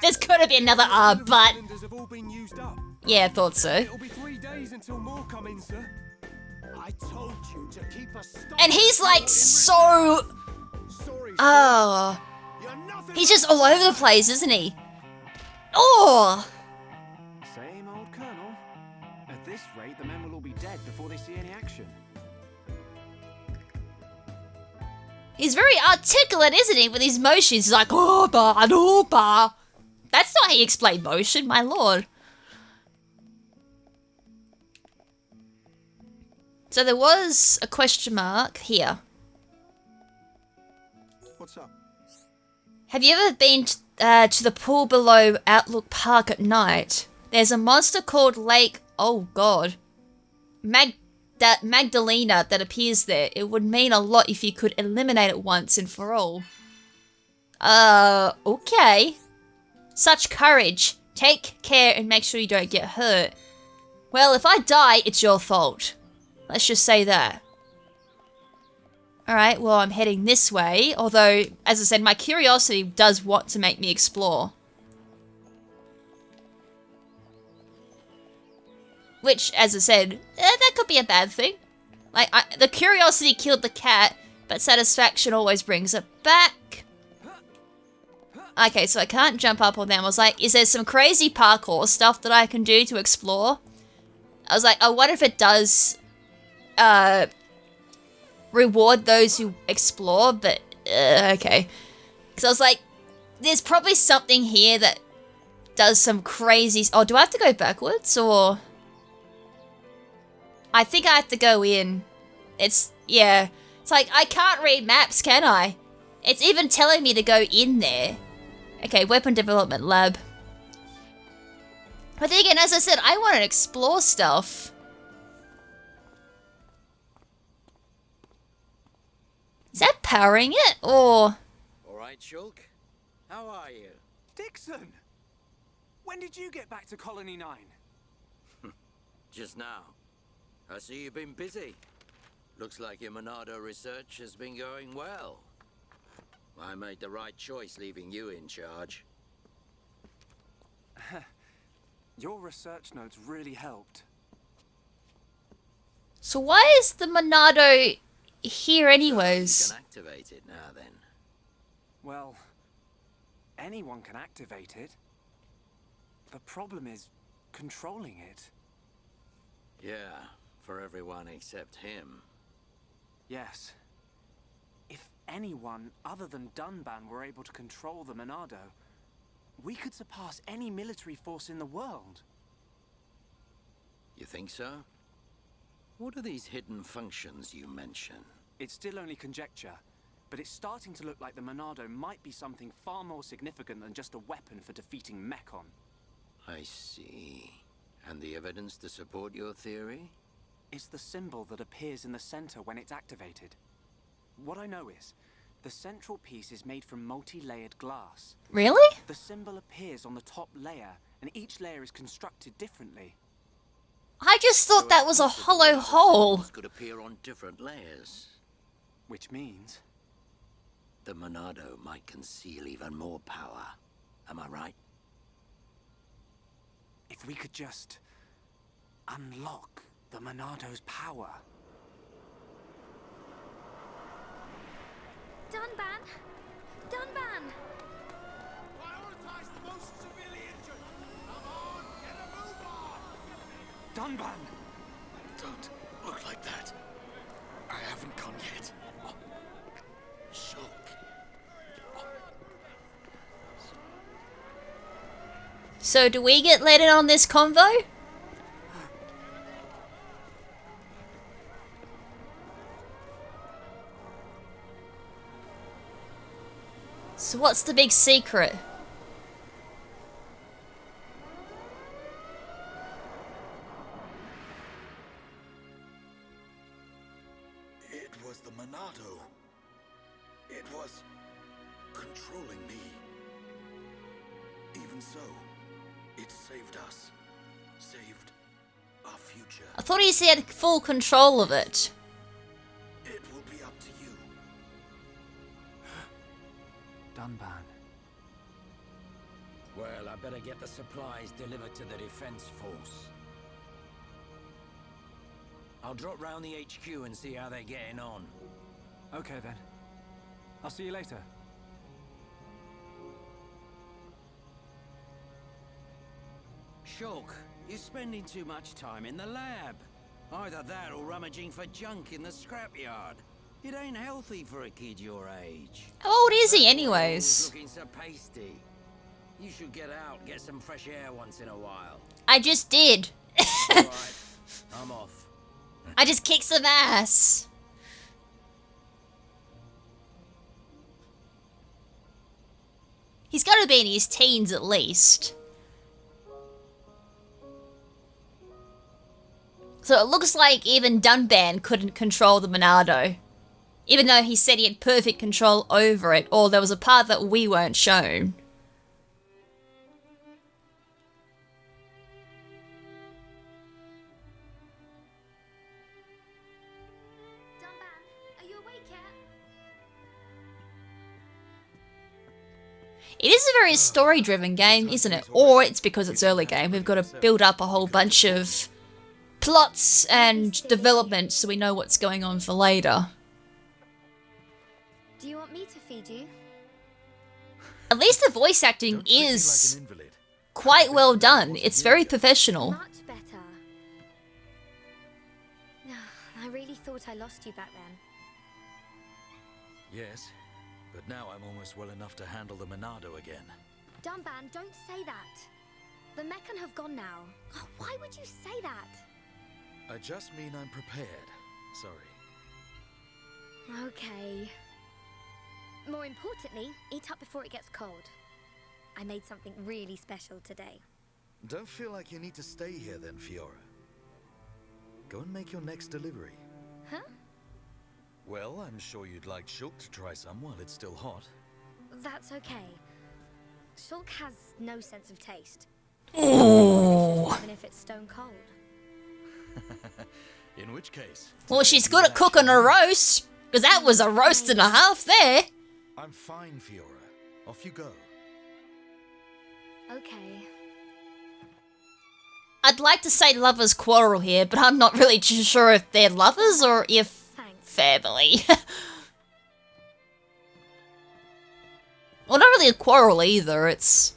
There's gotta be another R, but... Cylinders have all been used up. Yeah, I thought so. It'll be 3 days until more come in, sir. I told you to keep a stop. And he's like so... Sorry, Oh... you're nothing. He's just all over the place, isn't he? Oh! Same old Colonel. At this rate, the men will all be dead before they see any action. He's very articulate, isn't he, with his motions? He's like, oh, bah, no, bah. That's not how you explain motion, my lord. So there was a question mark here. What's up? Have you ever been to the pool below Outlook Park at night? There's a monster called Lake... Oh, God. Magdalena that appears there. It would mean a lot if you could eliminate it once and for all. Okay. Such courage. Take care and make sure you don't get hurt. Well, if I die, it's your fault. Let's just say that. Alright, well, I'm heading this way. Although, as I said, my curiosity does want to make me explore. Which, as I said, that could be a bad thing. Like, the curiosity killed the cat, but satisfaction always brings it back. Okay, so I can't jump up on them. I was like, is there some crazy parkour stuff that I can do to explore? I was like, I wonder if it does reward those who explore, but okay. Because I was like, there's probably something here that does some crazy... Oh, do I have to go backwards, or... I think I have to go in. Yeah. It's like, I can't read maps, can I? It's even telling me to go in there. Okay, weapon development lab. But then again, as I said, I want to explore stuff. powering it, or... All right, Shulk. How are you? Dixon! When did you get back to Colony 9? Just now. I see you've been busy. Looks like your Monado research has been going well. I made the right choice leaving you in charge. Your research notes really helped. So why is the Monado here You anyways? can activate it now then. Well, anyone can activate it. The problem is controlling it. Yeah, for everyone except him. Yes. If anyone other than Dunban were able to control the Monado, we could surpass any military force in the world. You think so? What are these hidden functions you mention? It's still only conjecture, but it's starting to look like the Monado might be something far more significant than just a weapon for defeating Mechon. I see. And the evidence to support your theory? It's the symbol that appears in the center when it's activated. What I know is, the central piece is made from multi-layered glass. Really? The symbol appears on the top layer, and each layer is constructed differently. I just thought that was a hollow hole. Symbols could appear on different layers. Which means... The Monado might conceal even more power. Am I right? if we could just unlock the Monado's power. Dunban! Dunban! Prioritize the most severely injured. Come on, get a move on. Dunban! Don't look like that. I haven't gone yet. Shulk. So do we get let in on this convo? So what's the big secret? It was the Monado. It was controlling me. Even so, it saved us. Saved our future. I thought he said full control of it. It will be up to you. Dunban. Well, I better get the supplies delivered to the defense force. I'll drop round the HQ and see how they're getting on. Okay then. I'll see you later. Shulk, you're spending too much time in the lab. Either that or rummaging for junk in the scrapyard. It ain't healthy for a kid your age. How old is he Always anyways? looking so pasty. You should get out, get some fresh air once in a while. I just did. Alright, I'm off. I just kicked some ass. He's got to be in his teens at least. So it looks like even Dunban couldn't control the Monado. Even though he said he had perfect control over it, or there was a part that we weren't shown. Dunban, are you awake yet? It is a very story-driven game, isn't it? Or it's because it's early game. We've got to build up a whole bunch of plots and development so we know what's going on for later. Do you want me to feed you? At least the voice acting is quite well done. It's very professional. Much better. I really thought I lost you back then. Yes, but now I'm almost well enough to handle the Monado again. Dunban, don't say that. The Meccan have gone now. Oh, why would you say that? I just mean I'm prepared. Sorry. Okay. More importantly, eat up before it gets cold. I made something really special today. Don't feel like you need to stay here then, Fiora. Go and make your next delivery. Huh? Well, I'm sure you'd like Shulk to try some while it's still hot. That's okay. Shulk has no sense of taste. Ooh. Even if it's stone cold. In which case... Well, she's good at cooking a roast, because that was a roast and a half there. I'm fine, Fiora. Off you go. Okay. I'd like to say lovers quarrel here, but I'm not really too sure if they're lovers or if Thanks. family. Well, not really a quarrel either, it's...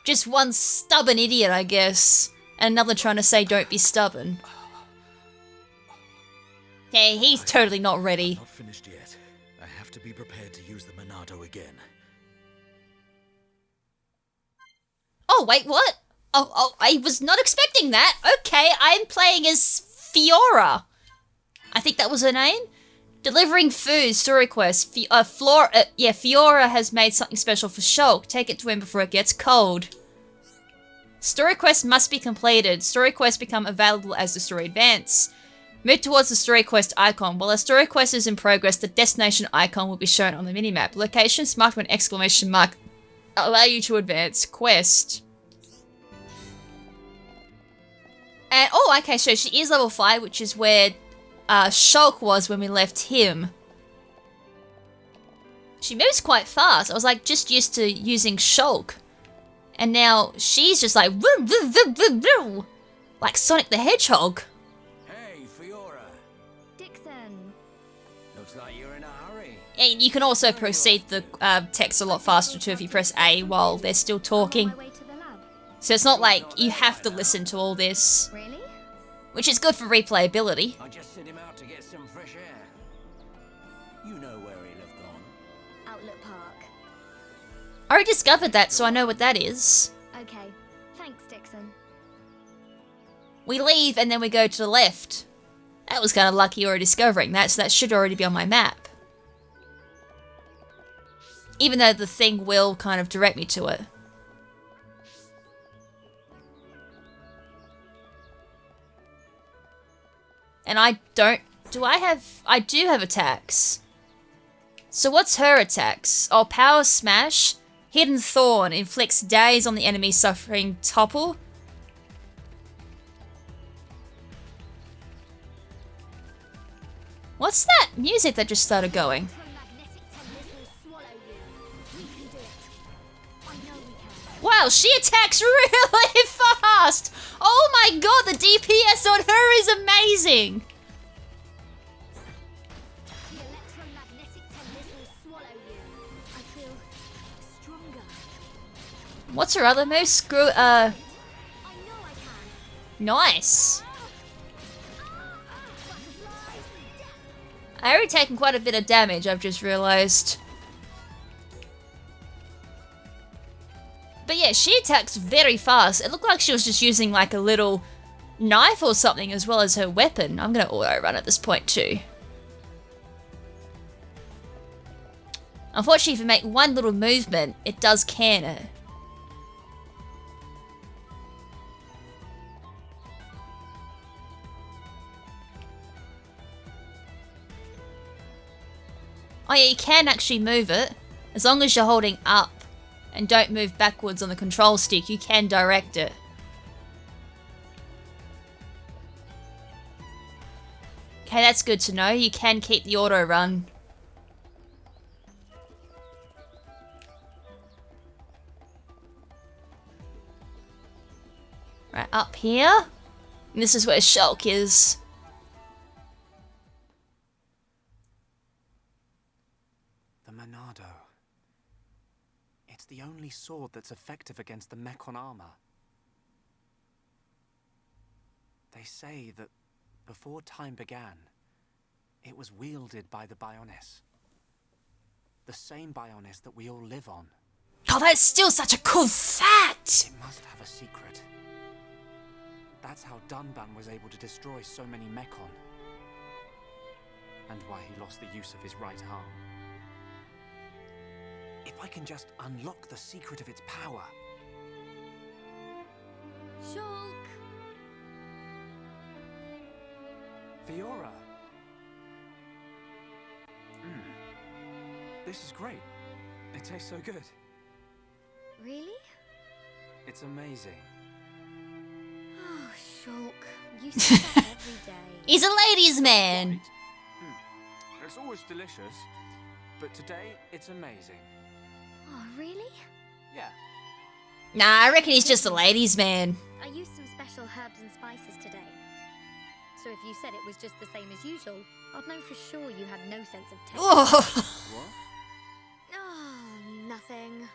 just one stubborn idiot, I guess, and another trying to say don't be stubborn. Hey, he's totally not ready. Not finished yet. I have to be prepared to use the Monado again. Oh, wait, what? Oh, I was not expecting that. Okay, I'm playing as Fiora. I think that was her name? Delivering food, story quest. Fiora has made something special for Shulk. Take it to him before it gets cold. Story quest must be completed. Story quests become available as the story advances. Move towards the story quest icon. While a story quest is in progress, the destination icon will be shown on the minimap. Locations marked with an exclamation mark allow you to advance. Quest. And, oh, okay, so she is level 5, which is where Shulk was when we left him. She moves quite fast. I was like just used to using Shulk. And now she's just like like Sonic the Hedgehog. Hey, Fiora. Dixon. Looks like you're in a hurry. And you can also proceed the text a lot faster too if you press A while they're still talking. On my way to the lab. So it's not like you have to listen to all this, Really? which is good for replayability. I just sent him out to get some fresh air. You know where he'll have gone. Outlet Park. I already discovered that, so I know what that is. Okay. Thanks, Dixon. We leave and then we go to the left. That was kind of lucky already discovering that, so that should already be on my map. Even though the thing will kind of direct me to it. And I don't... I do have attacks. So what's her attacks? Oh, Power Smash. Hidden Thorn inflicts daze on the enemy suffering topple. What's that music that just started going? Wow, she attacks really fast! Oh my god, the DPS on her is amazing! The electromagnetic tempest will swallow you. I feel stronger. What's her other move? Screw, I know I can. nice. I already taken quite a bit of damage, I've just realised. But yeah, she attacks very fast. It looked like she was just using like a little knife or something as well as her weapon. I'm gonna auto run at this point too. Unfortunately, if you make one little movement, it does can her. Oh yeah, you can actually move it. As long as you're holding up and don't move backwards on the control stick, you can direct it. Okay, that's good to know. You can keep the auto run. Right, up here. And this is where Shulk is. The Monado. It's the only sword that's effective against the Mechon armor. They say that before time began, it was wielded by the Bionis. The same Bionis that we all live on. Oh, that's still such a cool fact! It must have a secret. That's how Dunban was able to destroy so many Mechon. And why he lost the use of his right arm. If I can just unlock the secret of its power. Shulk. Fiora. This is great. It tastes so good. Really? It's amazing. Oh, Shulk, you say that every day. He's a ladies' man. It's always delicious, but today it's amazing. Oh, really? Yeah. Nah, I reckon he's just a ladies' man. I used some special herbs and spices today. So if you said it was just the same as usual, I'd know for sure you had no sense of taste. Oh. What? Oh, nothing.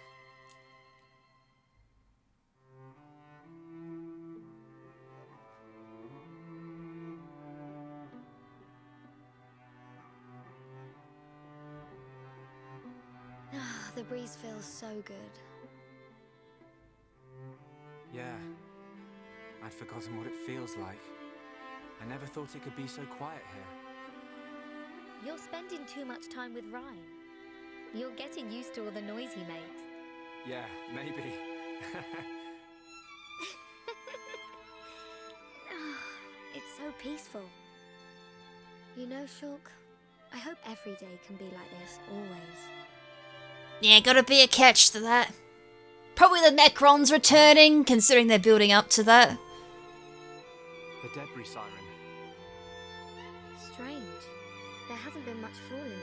Ah, the breeze feels so good. Yeah. I'd forgotten what it feels like. I never thought it could be so quiet here. You're spending too much time with Ryan. You're getting used to all the noise he makes. Yeah, maybe. It's so peaceful. You know, Shulk, I hope every day can be like this, always. Yeah, gotta be a catch to that. Probably the Macrons returning, considering they're building up to that. The debris siren. Strange. There hasn't been much falling lately.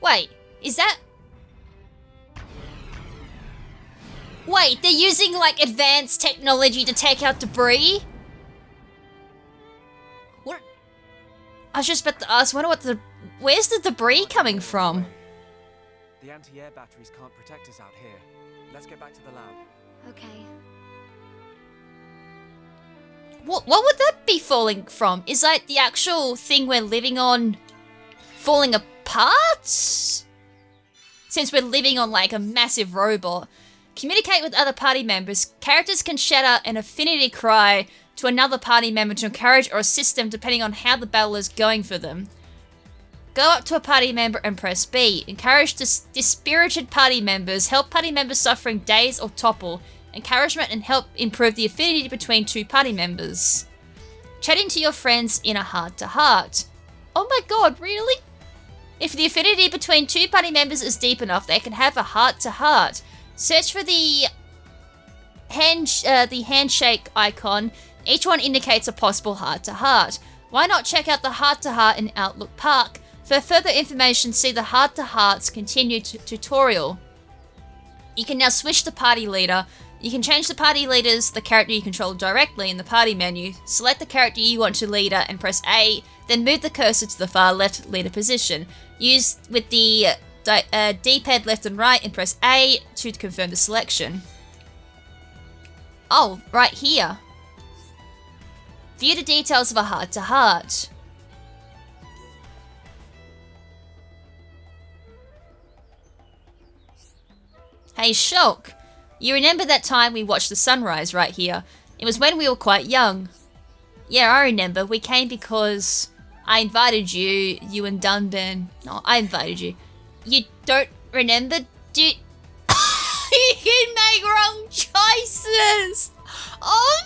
Wait, is that... Wait, they're using, like, advanced technology to take out debris? What? I was just about to ask, wonder what the... Where's the debris coming from? The anti-air batteries can't protect us out here. Let's get back to the lab. Okay. What would that be falling from? Is like the actual thing we're living on falling apart? Since we're living on like a massive robot. Communicate with other party members. Characters can shout out an affinity cry to another party member to encourage or assist them depending on how the battle is going for them. Go up to a party member and press B. Encourage dispirited party members. Help party members suffering daze or topple. Encouragement and help improve the affinity between two party members. Chatting to your friends in a heart-to-heart. Oh my god, really? If the affinity between two party members is deep enough, they can have a heart-to-heart. Search for the handshake icon. Each one indicates a possible heart-to-heart. Why not check out the heart-to-heart in Outlook Park? For further information, see the heart-to-hearts continued tutorial. You can now switch the party leader. You can change the party leaders, the character you control directly in the party menu. Select the character you want to leader and press A, then move the cursor to the far left leader position. Use with the D-pad left and right and press A to confirm the selection. Oh, right here. View the details of a heart-to-heart. Hey Shulk, you remember that time we watched the sunrise right here? It was when we were quite young. Yeah, I remember. We came because I invited you, you and Dunban. No, I invited you. You don't remember? Do you... You can make wrong choices! Oh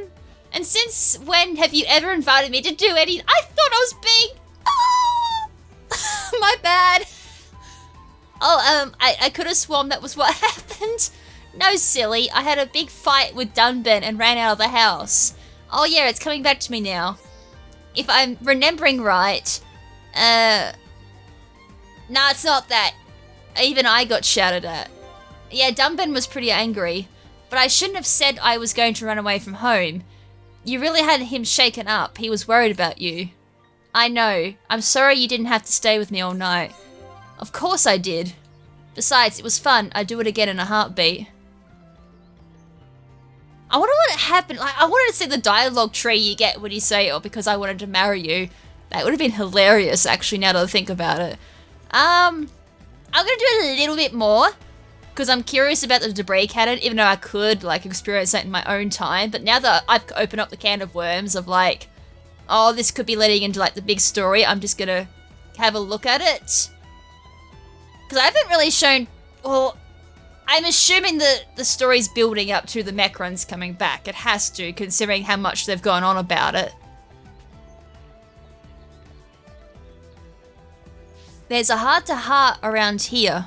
no! And since when have you ever invited me to do anything? I thought I was being... Oh! My bad. Oh, I could have sworn that was what happened. No, silly. I had a big fight with Dunban and ran out of the house. Oh yeah, it's coming back to me now. If I'm remembering right, nah, it's not that. Even I got shouted at. Yeah, Dunban was pretty angry, but I shouldn't have said I was going to run away from home. You really had him shaken up. He was worried about you. I know. I'm sorry you didn't have to stay with me all night. Of course I did. Besides, it was fun. I'd do it again in a heartbeat. I wonder what happened. Like, I wanted to see the dialogue tree you get when you say, oh, because I wanted to marry you. That would have been hilarious, actually, now that I think about it. I'm gonna do it a little bit more, because I'm curious about the debris cannon, even though I could, like, experience that in my own time. But now that I've opened up the can of worms of, like, oh, this could be leading into, like, the big story, I'm just gonna have a look at it. Because I haven't really shown... Well, I'm assuming that the story's building up to the Mechrons coming back. It has to, considering how much they've gone on about it. There's a heart-to-heart around here.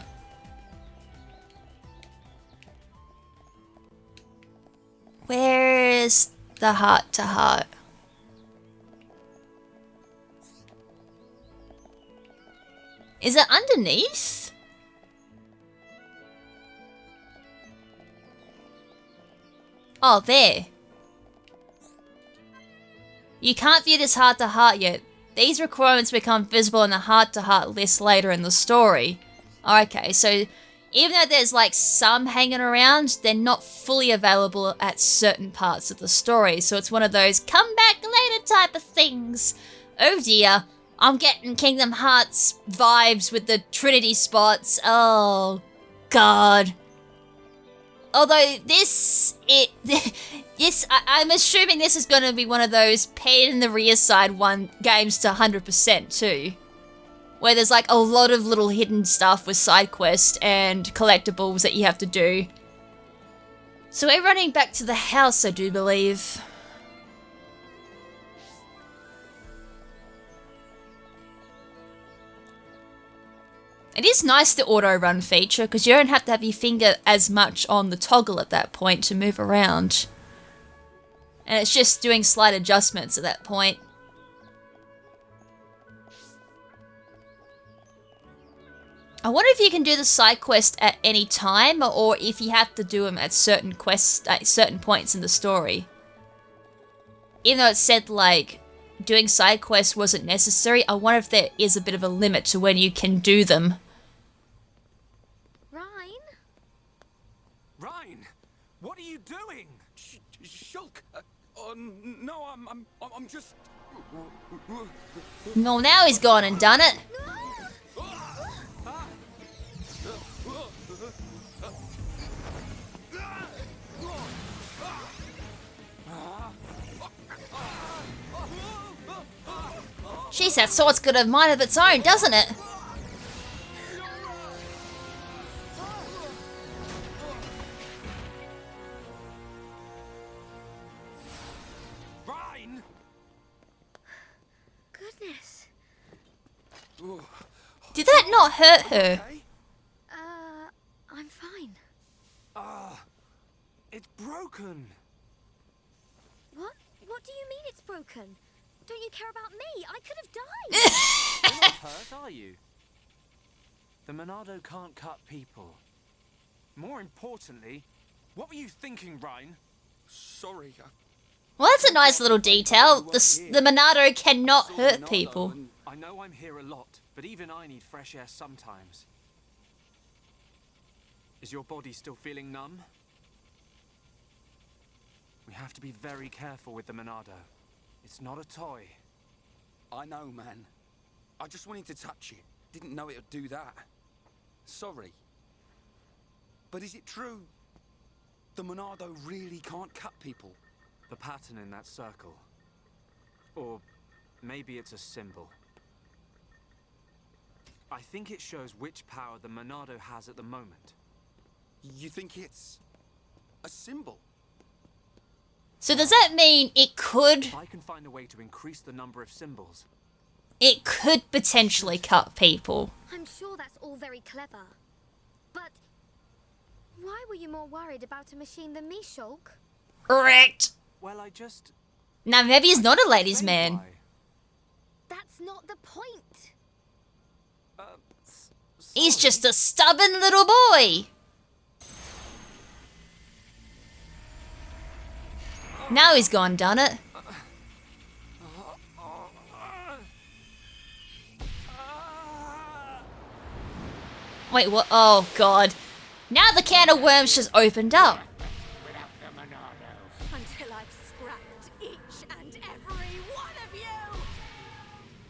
Where's the heart-to-heart? Is it underneath? Oh, there. You can't view this heart-to-heart yet. These requirements become visible in the heart-to-heart list later in the story. Okay, so even though there's like some hanging around, they're not fully available at certain parts of the story. So it's one of those come back later type of things. Oh dear, I'm getting Kingdom Hearts vibes with the Trinity spots. Oh god. Although I'm assuming this is going to be one of those pain in the rear side games to 100% too. Where there's like a lot of little hidden stuff with side quests and collectibles that you have to do. So we're running back to the house, I do believe. It is nice, the auto-run feature, because you don't have to have your finger as much on the toggle at that point to move around. And it's just doing slight adjustments at that point. I wonder if you can do the side quest at any time, or if you have to do them at certain points in the story. Even though it said, like, doing side quests wasn't necessary, I wonder if there is a bit of a limit to when you can do them. Ryan, what are you doing? Shulk. No, I'm just. No, now he's gone and done it. Jeez, that sword's got a mind of its own, doesn't it? Ryan! Goodness. Did that not hurt her? I'm fine. It's broken. What? What do you mean it's broken? Don't you care about me? I could have died. You're not hurt, are you? The Monado can't cut people. More importantly, what were you thinking, Ryan? Sorry. Well, that's a nice little detail. The Monado cannot hurt people. I know I'm here a lot, but even I need fresh air sometimes. Is your body still feeling numb? We have to be very careful with the Monado. It's not a toy. I know, man. I just wanted to touch it. Didn't know it would do that. Sorry. But is it true? The Monado really can't cut people? The pattern in that circle. Or maybe it's a symbol. I think it shows which power the Monado has at the moment. You think it's a symbol? So does that mean it could... If I can find a way to increase the number of symbols... It could potentially cut people. I'm sure that's all very clever. But why were you more worried about a machine than me, Shulk? Correct. Well, I just... Now, maybe he's not a ladies' man. Why? That's not the point. He's just a stubborn little boy. Now he's gone done it. Wait, what? Oh, God. Now the can of worms just opened up. Until I've scrapped each and every one of you.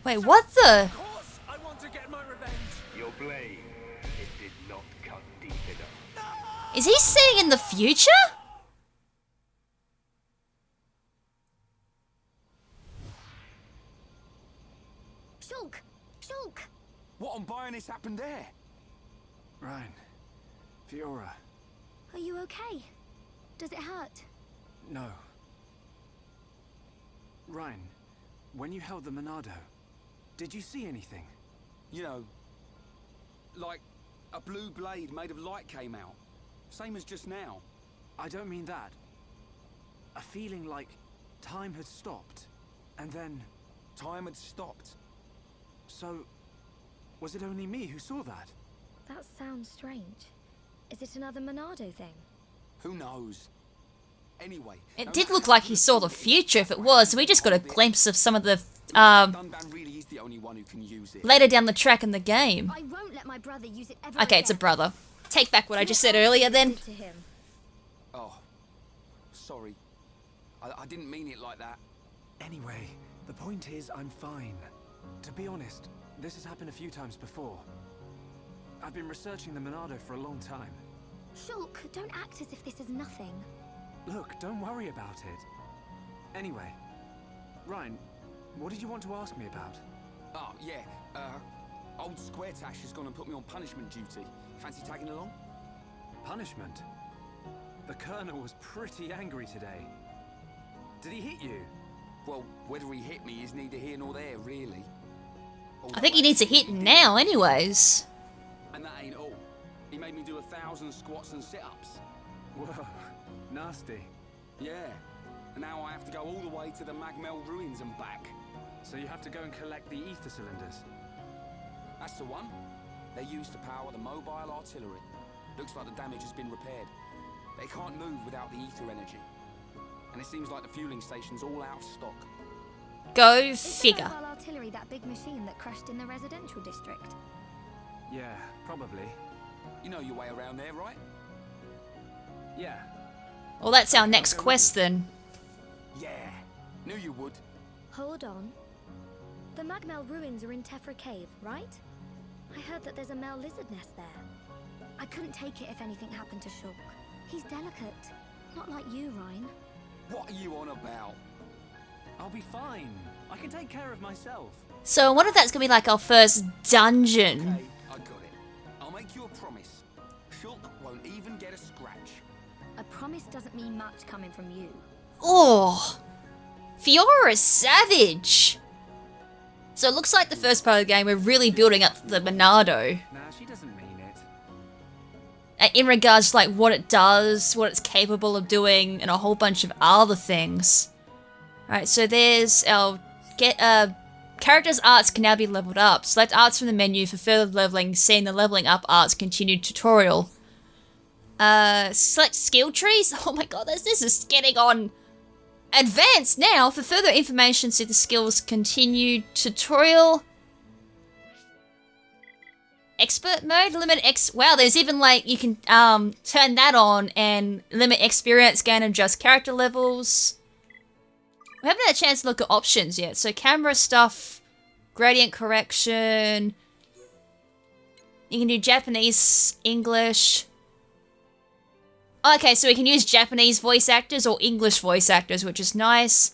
Wait, what the? Of course, I want to get my revenge. Your blade, it did not cut deep enough. Is he seeing in the future? Shulk! Shulk! What on Bionis happened there? Ryan, Fiora, Are you okay? Does it hurt? No. Ryan, when you held the Monado, did you see anything? You know, like a blue blade made of light came out. Same as just now. I don't mean that. A feeling like time had stopped, and then... Time had stopped. So, was it only me who saw that? That sounds strange. Is it another Monado thing? Who knows? Anyway... It did look like he saw the future if it was. We just got a glimpse of some of the, Dunban really is the only one who can use it. later down the track in the game. I won't let my brother use it ever Okay, it's a again. brother. Take back what I just said earlier then. To him. Oh, sorry. I didn't mean it like that. Anyway, the point is I'm fine. To be honest, this has happened a few times before. I've been researching the Monado for a long time. Shulk, don't act as if this is nothing. Look, don't worry about it. Anyway, Ryan, what did you want to ask me about? Oh, yeah. Old Square Tash has gone and put me on punishment duty. Fancy tagging along? Punishment? The Colonel was pretty angry today. Did he hit you? Well, whether he hit me is neither here nor there, really. I think he needs a hit now anyways. And that ain't all. He made me do 1,000 squats and sit-ups. Whoa, nasty. Yeah. And now I have to go all the way to the Magmel ruins and back. So you have to go and collect the ether cylinders. That's the one. They're used to power the mobile artillery. Looks like the damage has been repaired. They can't move without the ether energy. And it seems like the fueling station's all out of stock. Go Is the figure. mobile artillery that big machine that crashed in the residential district? Yeah, probably. You know your way around there, right? Yeah. Well, that's our next quest then. Yeah. Knew you would. Hold on. The Magmel ruins are in Tephra Cave, right? I heard that there's a Mel lizard nest there. I couldn't take it if anything happened to Shulk. He's delicate. Not like you, Ryan. What are you on about? I'll be fine. I can take care of myself. So I wonder if that's going to be like our first dungeon. Okay, I got it. I'll make you a promise. Shulk won't even get a scratch. A promise doesn't mean much coming from you. Oh, Fiora is savage. So it looks like the first part of the game we're really building up the Monado. Nah, she doesn't mean it. In regards to like what it does, what it's capable of doing, and a whole bunch of other things. Alright, so there's our characters' arts can now be leveled up. Select arts from the menu for further leveling, seeing the leveling up arts continued tutorial. Select skill trees. Oh my god, this is getting on advanced now. For further information, see the skills continued tutorial. Expert mode, wow, there's even like, you can turn that on and limit experience gain and adjust character levels. We haven't had a chance to look at options yet. So camera stuff, gradient correction. You can do Japanese, English. Okay, so we can use Japanese voice actors or English voice actors, which is nice.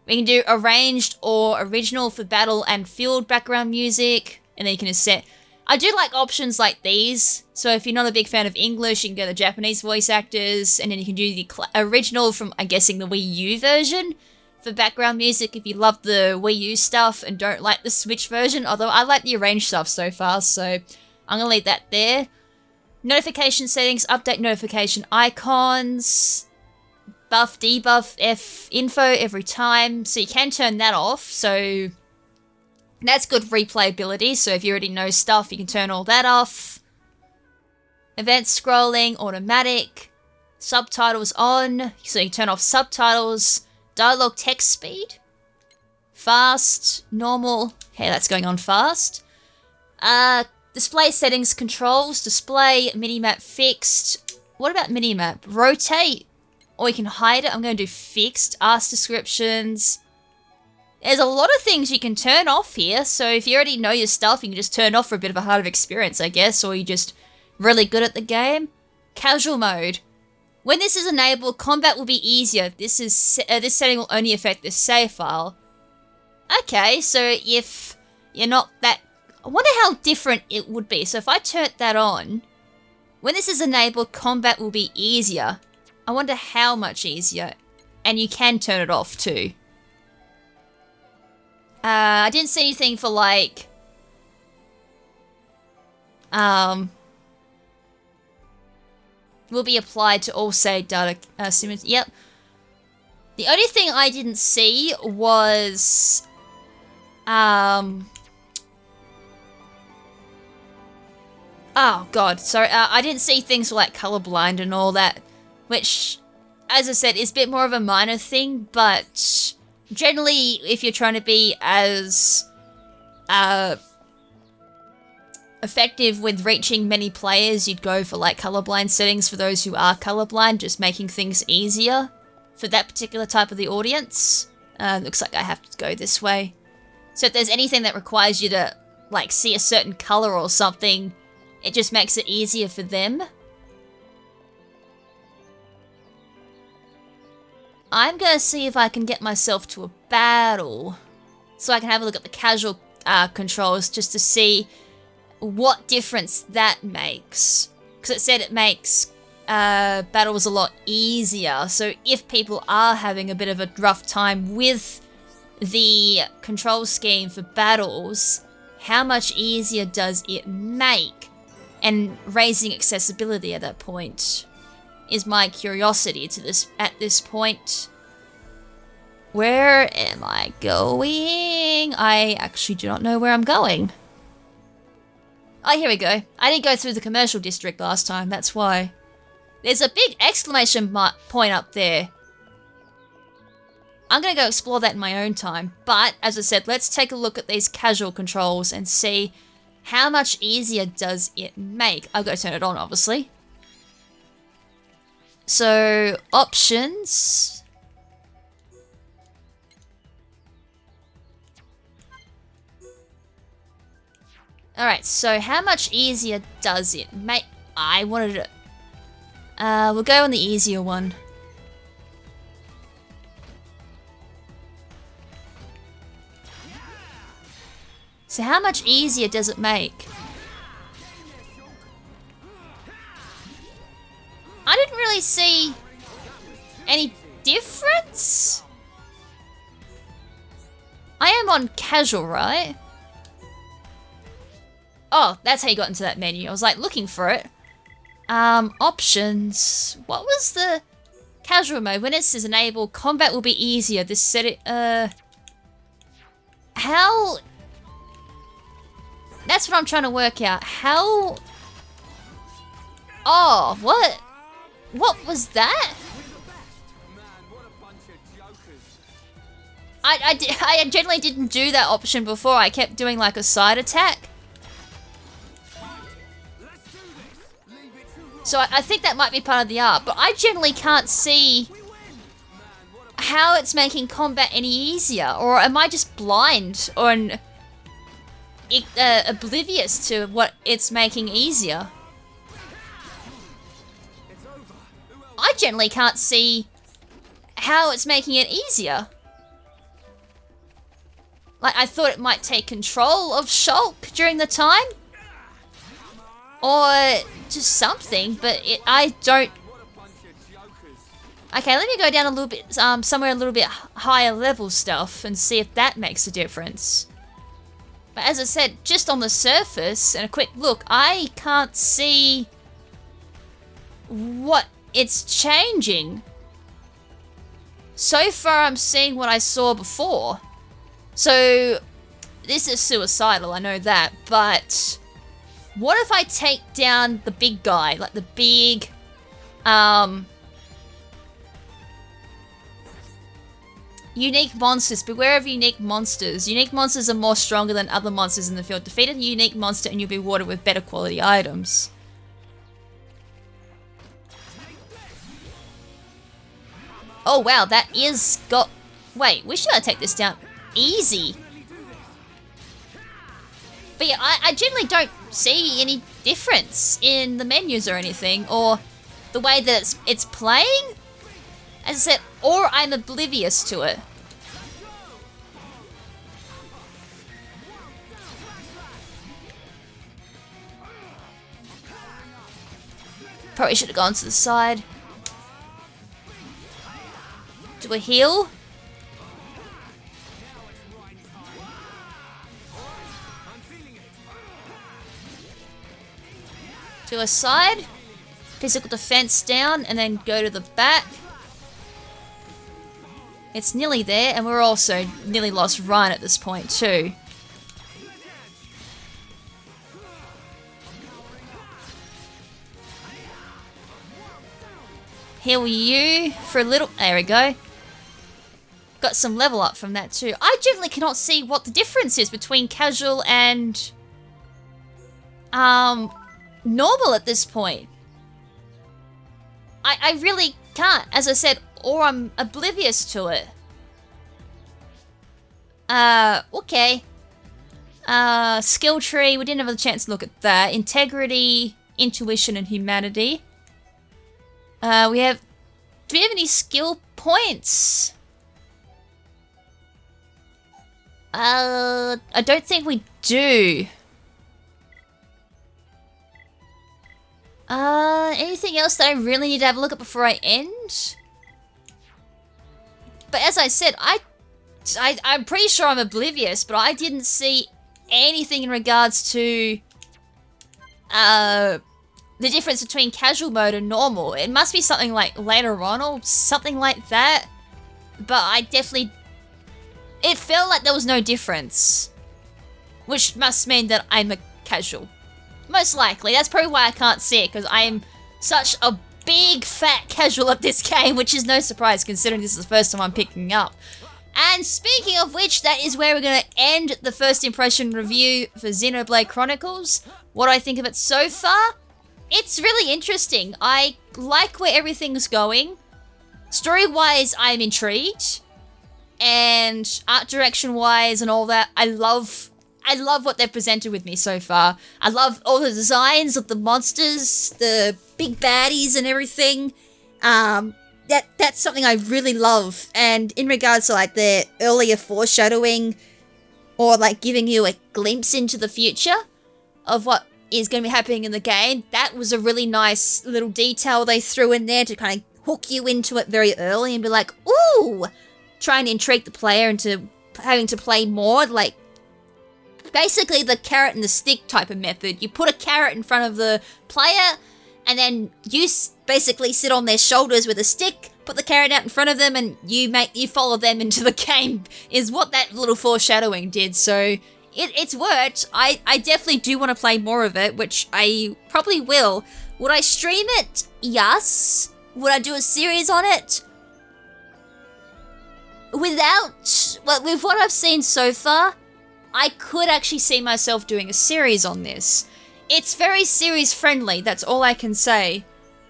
We can do arranged or original for battle and field background music. And then you can just set... I do like options like these. So if you're not a big fan of English, you can go to Japanese voice actors. And then you can do the original from, I'm guessing, the Wii U version for background music if you love the Wii U stuff and don't like the Switch version. Although I like the arranged stuff so far, so I'm going to leave that there. Notification settings, update notification icons, buff, debuff, F info every time. So you can turn that off, so that's good replayability. So if you already know stuff, you can turn all that off. Event scrolling, automatic, subtitles on, so you turn off subtitles, dialogue text speed, fast, normal, okay, that's going on fast. Display settings, controls, display, minimap fixed. What about minimap? Rotate, or you can hide it. I'm going to do fixed, ask descriptions. There's a lot of things you can turn off here, so if you already know your stuff, you can just turn off for a bit of a harder experience, I guess, or you're just really good at the game. Casual mode. When this is enabled, combat will be easier. This setting will only affect the save file. Okay, so if you're not that... I wonder how different it would be. So if I turned that on, When this is enabled, combat will be easier. I wonder how much easier. And you can turn it off too. I didn't see anything for like... will be applied to all saved data. Yep. The only thing I didn't see was... oh god, sorry. I didn't see things like colorblind and all that. Which, as I said, is a bit more of a minor thing. But generally, if you're trying to be as... effective with reaching many players, you'd go for like colorblind settings for those who are colorblind, just making things easier for that particular type of the audience. Looks like I have to go this way. So if there's anything that requires you to like see a certain color or something, it just makes it easier for them. I'm gonna see if I can get myself to a battle so I can have a look at the casual controls just to see what difference that makes. Because it said it makes battles a lot easier. So if people are having a bit of a rough time with the control scheme for battles, how much easier does it make? And raising accessibility at that point is my curiosity to this at this point. Where am I going? I actually do not know where I'm going. Oh, here we go. I didn't go through the commercial district last time, that's why. There's a big exclamation point up there. I'm gonna go explore that in my own time, but as I said, let's take a look at these casual controls and see how much easier does it make. I've got to turn it on, obviously. So, options. Alright, so how much easier does it make? I wanted it. We'll go on the easier one. So how much easier does it make? I didn't really see any difference. I am on casual, right? Oh, that's how you got into that menu. I was like looking for it. Options. What was the casual mode? When it says enable, combat will be easier. This set it. How? That's what I'm trying to work out. How? Oh, what? What was that? I generally didn't do that option before. I kept doing like a side attack. So I think that might be part of the art, but I generally can't see how it's making combat any easier. Or am I just blind or oblivious to what it's making easier? I generally can't see how it's making it easier. Like, I thought it might take control of Shulk during the time. Or just something, but I don't... Okay, let me go down a little bit, somewhere a little bit higher level stuff and see if that makes a difference. But as I said, just on the surface and a quick look, I can't see what it's changing. So far, I'm seeing what I saw before. So, this is suicidal, I know that, but... What if I take down the big guy, like the big, unique monsters. Beware of unique monsters. Unique monsters are more stronger than other monsters in the field. Defeat a unique monster and you'll be rewarded with better quality items. Oh wow, that is got... Wait, we should take this down easy. But yeah, I generally don't see any difference in the menus or anything, or the way that it's playing, as I said, or I'm oblivious to it. Probably should have gone to the side. Do a heal. To a side. Physical defense down, and then go to the back. It's nearly there, and we're also nearly lost Ryan at this point too. Heal you for a little. There we go. Got some level up from that too. I generally cannot see what the difference is between casual and normal at this point. I really can't, as I said, or I'm oblivious to it. Okay. Skill tree, we didn't have a chance to look at that. Integrity, intuition, and humanity. Do we have any skill points? I don't think we do. Anything else that I really need to have a look at before I end? But as I said, I'm pretty sure I'm oblivious, but I didn't see anything in regards to the difference between casual mode and normal. It must be something like later on or something like that. But I definitely... It felt like there was no difference. Which must mean that I'm a casual. Most likely. That's probably why I can't see it, because I am such a big fat casual at this game, which is no surprise considering this is the first time I'm picking up. And speaking of which, that is where we're going to end the first impression review for Xenoblade Chronicles. What do I think of it so far? It's really interesting. I like where everything's going. Story-wise, I'm intrigued. And art direction-wise and all that, I love what they've presented with me so far. I love all the designs of the monsters, the big baddies and everything. That's something I really love. And in regards to like the earlier foreshadowing or like giving you a glimpse into the future of what is going to be happening in the game, that was a really nice little detail they threw in there to kind of hook you into it very early and be like, ooh, trying to intrigue the player into having to play more. Like, basically the carrot and the stick type of method. You put a carrot in front of the player, and then you basically sit on their shoulders with a stick, put the carrot out in front of them, and you follow them into the game, is what that little foreshadowing did. So it's worked. I definitely do want to play more of it, which I probably will. Would I stream it? Yes. Would I do a series on it? With what I've seen so far, I could actually see myself doing a series on this. It's very series friendly, that's all I can say.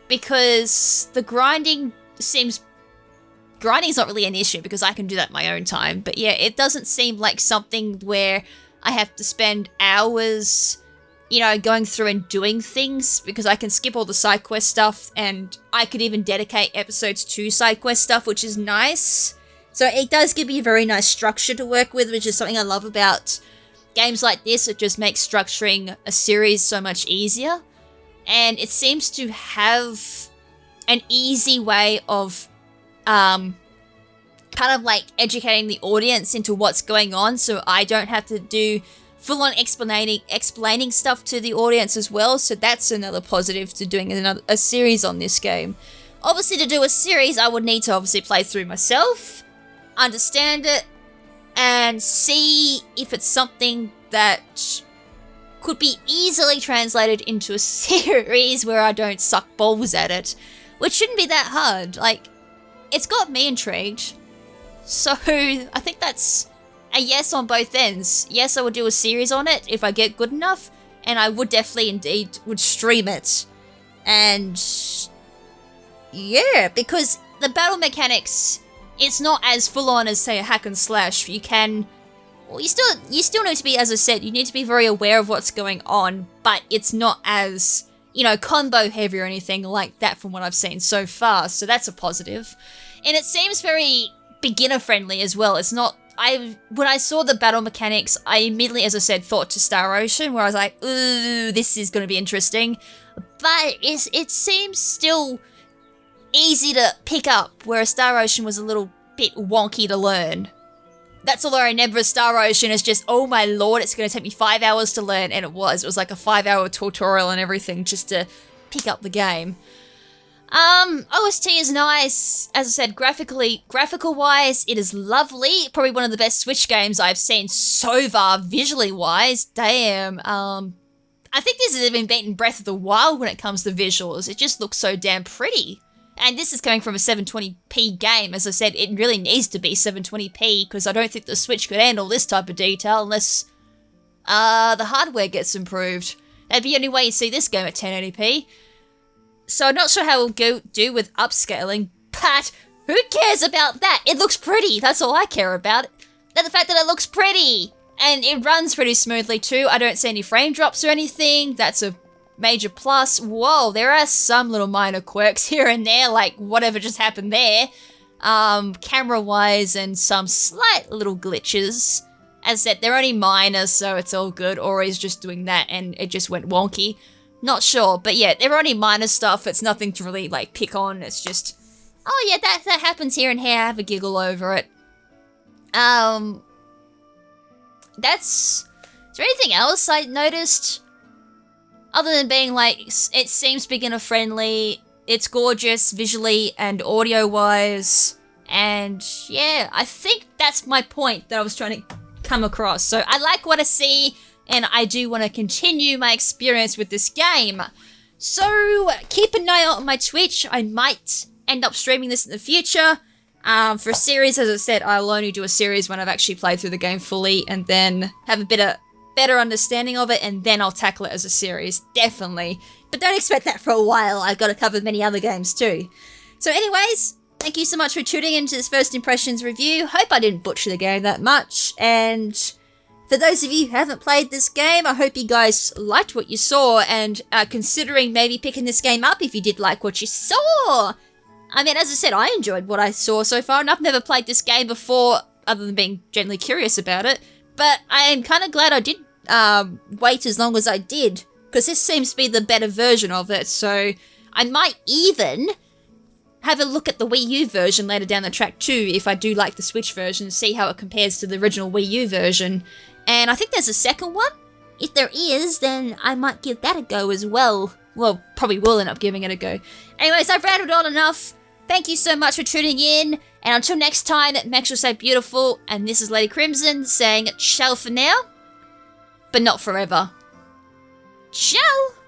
Because the grinding's not really an issue because I can do that in my own time. But yeah, it doesn't seem like something where I have to spend hours, going through and doing things, because I can skip all the side quest stuff, and I could even dedicate episodes to side quest stuff, which is nice. So it does give me a very nice structure to work with, which is something I love about games like this. It just makes structuring a series so much easier. And it seems to have an easy way of kind of like educating the audience into what's going on, so I don't have to do full-on explaining stuff to the audience as well. So that's another positive to doing a series on this game. Obviously, to do a series, I would need to obviously play through myself, understand it, and see if it's something that could be easily translated into a series where I don't suck balls at it, which shouldn't be that hard. Like, it's got me intrigued, so I think that's a yes on both ends. Yes, I would do a series on it if I get good enough, and I would definitely indeed would stream it. And yeah, because the battle mechanics, it's not as full-on as, say, a hack and slash. You still need to be, as I said, you need to be very aware of what's going on, but it's not as, combo heavy or anything like that from what I've seen so far, so that's a positive. And it seems very beginner-friendly as well. It's not, when I saw the battle mechanics, I immediately, as I said, thought to Star Ocean, where I was like, ooh, this is going to be interesting. but it seems still easy to pick up, whereas Star Ocean was a little bit wonky to learn. That's all I remember of Star Ocean is just, oh my lord, it's going to take me 5 hours to learn, and it was like a 5-hour tutorial and everything just to pick up the game. OST is nice. As I said, graphical-wise, it is lovely. Probably one of the best Switch games I've seen so far, visually-wise. Damn. I think this has even beaten Breath of the Wild when it comes to visuals. It just looks so damn pretty. And this is coming from a 720p game. As I said, it really needs to be 720p because I don't think the Switch could handle this type of detail unless the hardware gets improved. That'd be the only way you see this game at 1080p. So I'm not sure how it'll do with upscaling, but who cares about that? It looks pretty. That's all I care about. And the fact that it looks pretty. And it runs pretty smoothly too. I don't see any frame drops or anything. That's a major plus. Whoa, there are some little minor quirks here and there, like whatever just happened there. Camera-wise and some slight little glitches. As I said, they're only minor, so it's all good. Or he's just doing that and it just went wonky. Not sure, but yeah, they're only minor stuff. It's nothing to really, like, pick on. It's just, oh yeah, that happens here and here. Have a giggle over it. Is there anything else I noticed? Other than being like, it seems beginner-friendly, it's gorgeous visually and audio-wise, and yeah, I think that's my point that I was trying to come across. So I like what I see, and I do want to continue my experience with this game. So keep an eye out on my Twitch. I might end up streaming this in the future. For a series, as I said, I'll only do a series when I've actually played through the game fully and then have a better understanding of it, and then I'll tackle it as a series, definitely. But don't expect that for a while. I've got to cover many other games too. So anyways, thank you so much for tuning into this first impressions review. Hope I didn't butcher the game that much, and for those of you who haven't played this game, I hope you guys liked what you saw and are considering maybe picking this game up if you did like what you saw. I mean, as I said, I enjoyed what I saw so far, and I've never played this game before, other than being genuinely curious about it. But I am kind of glad I did wait as long as I did, because this seems to be the better version of it, so I might even have a look at the Wii U version later down the track too, if I do like the Switch version, see how it compares to the original Wii U version. And I think there's a second one. If there is, then I might give that a go as well. Well, probably will end up giving it a go. Anyways, I've rattled on enough. Thank you so much for tuning in, and until next time, make sure to stay beautiful, and this is Lady KrimZen saying ciao for now, but not forever. Ciao!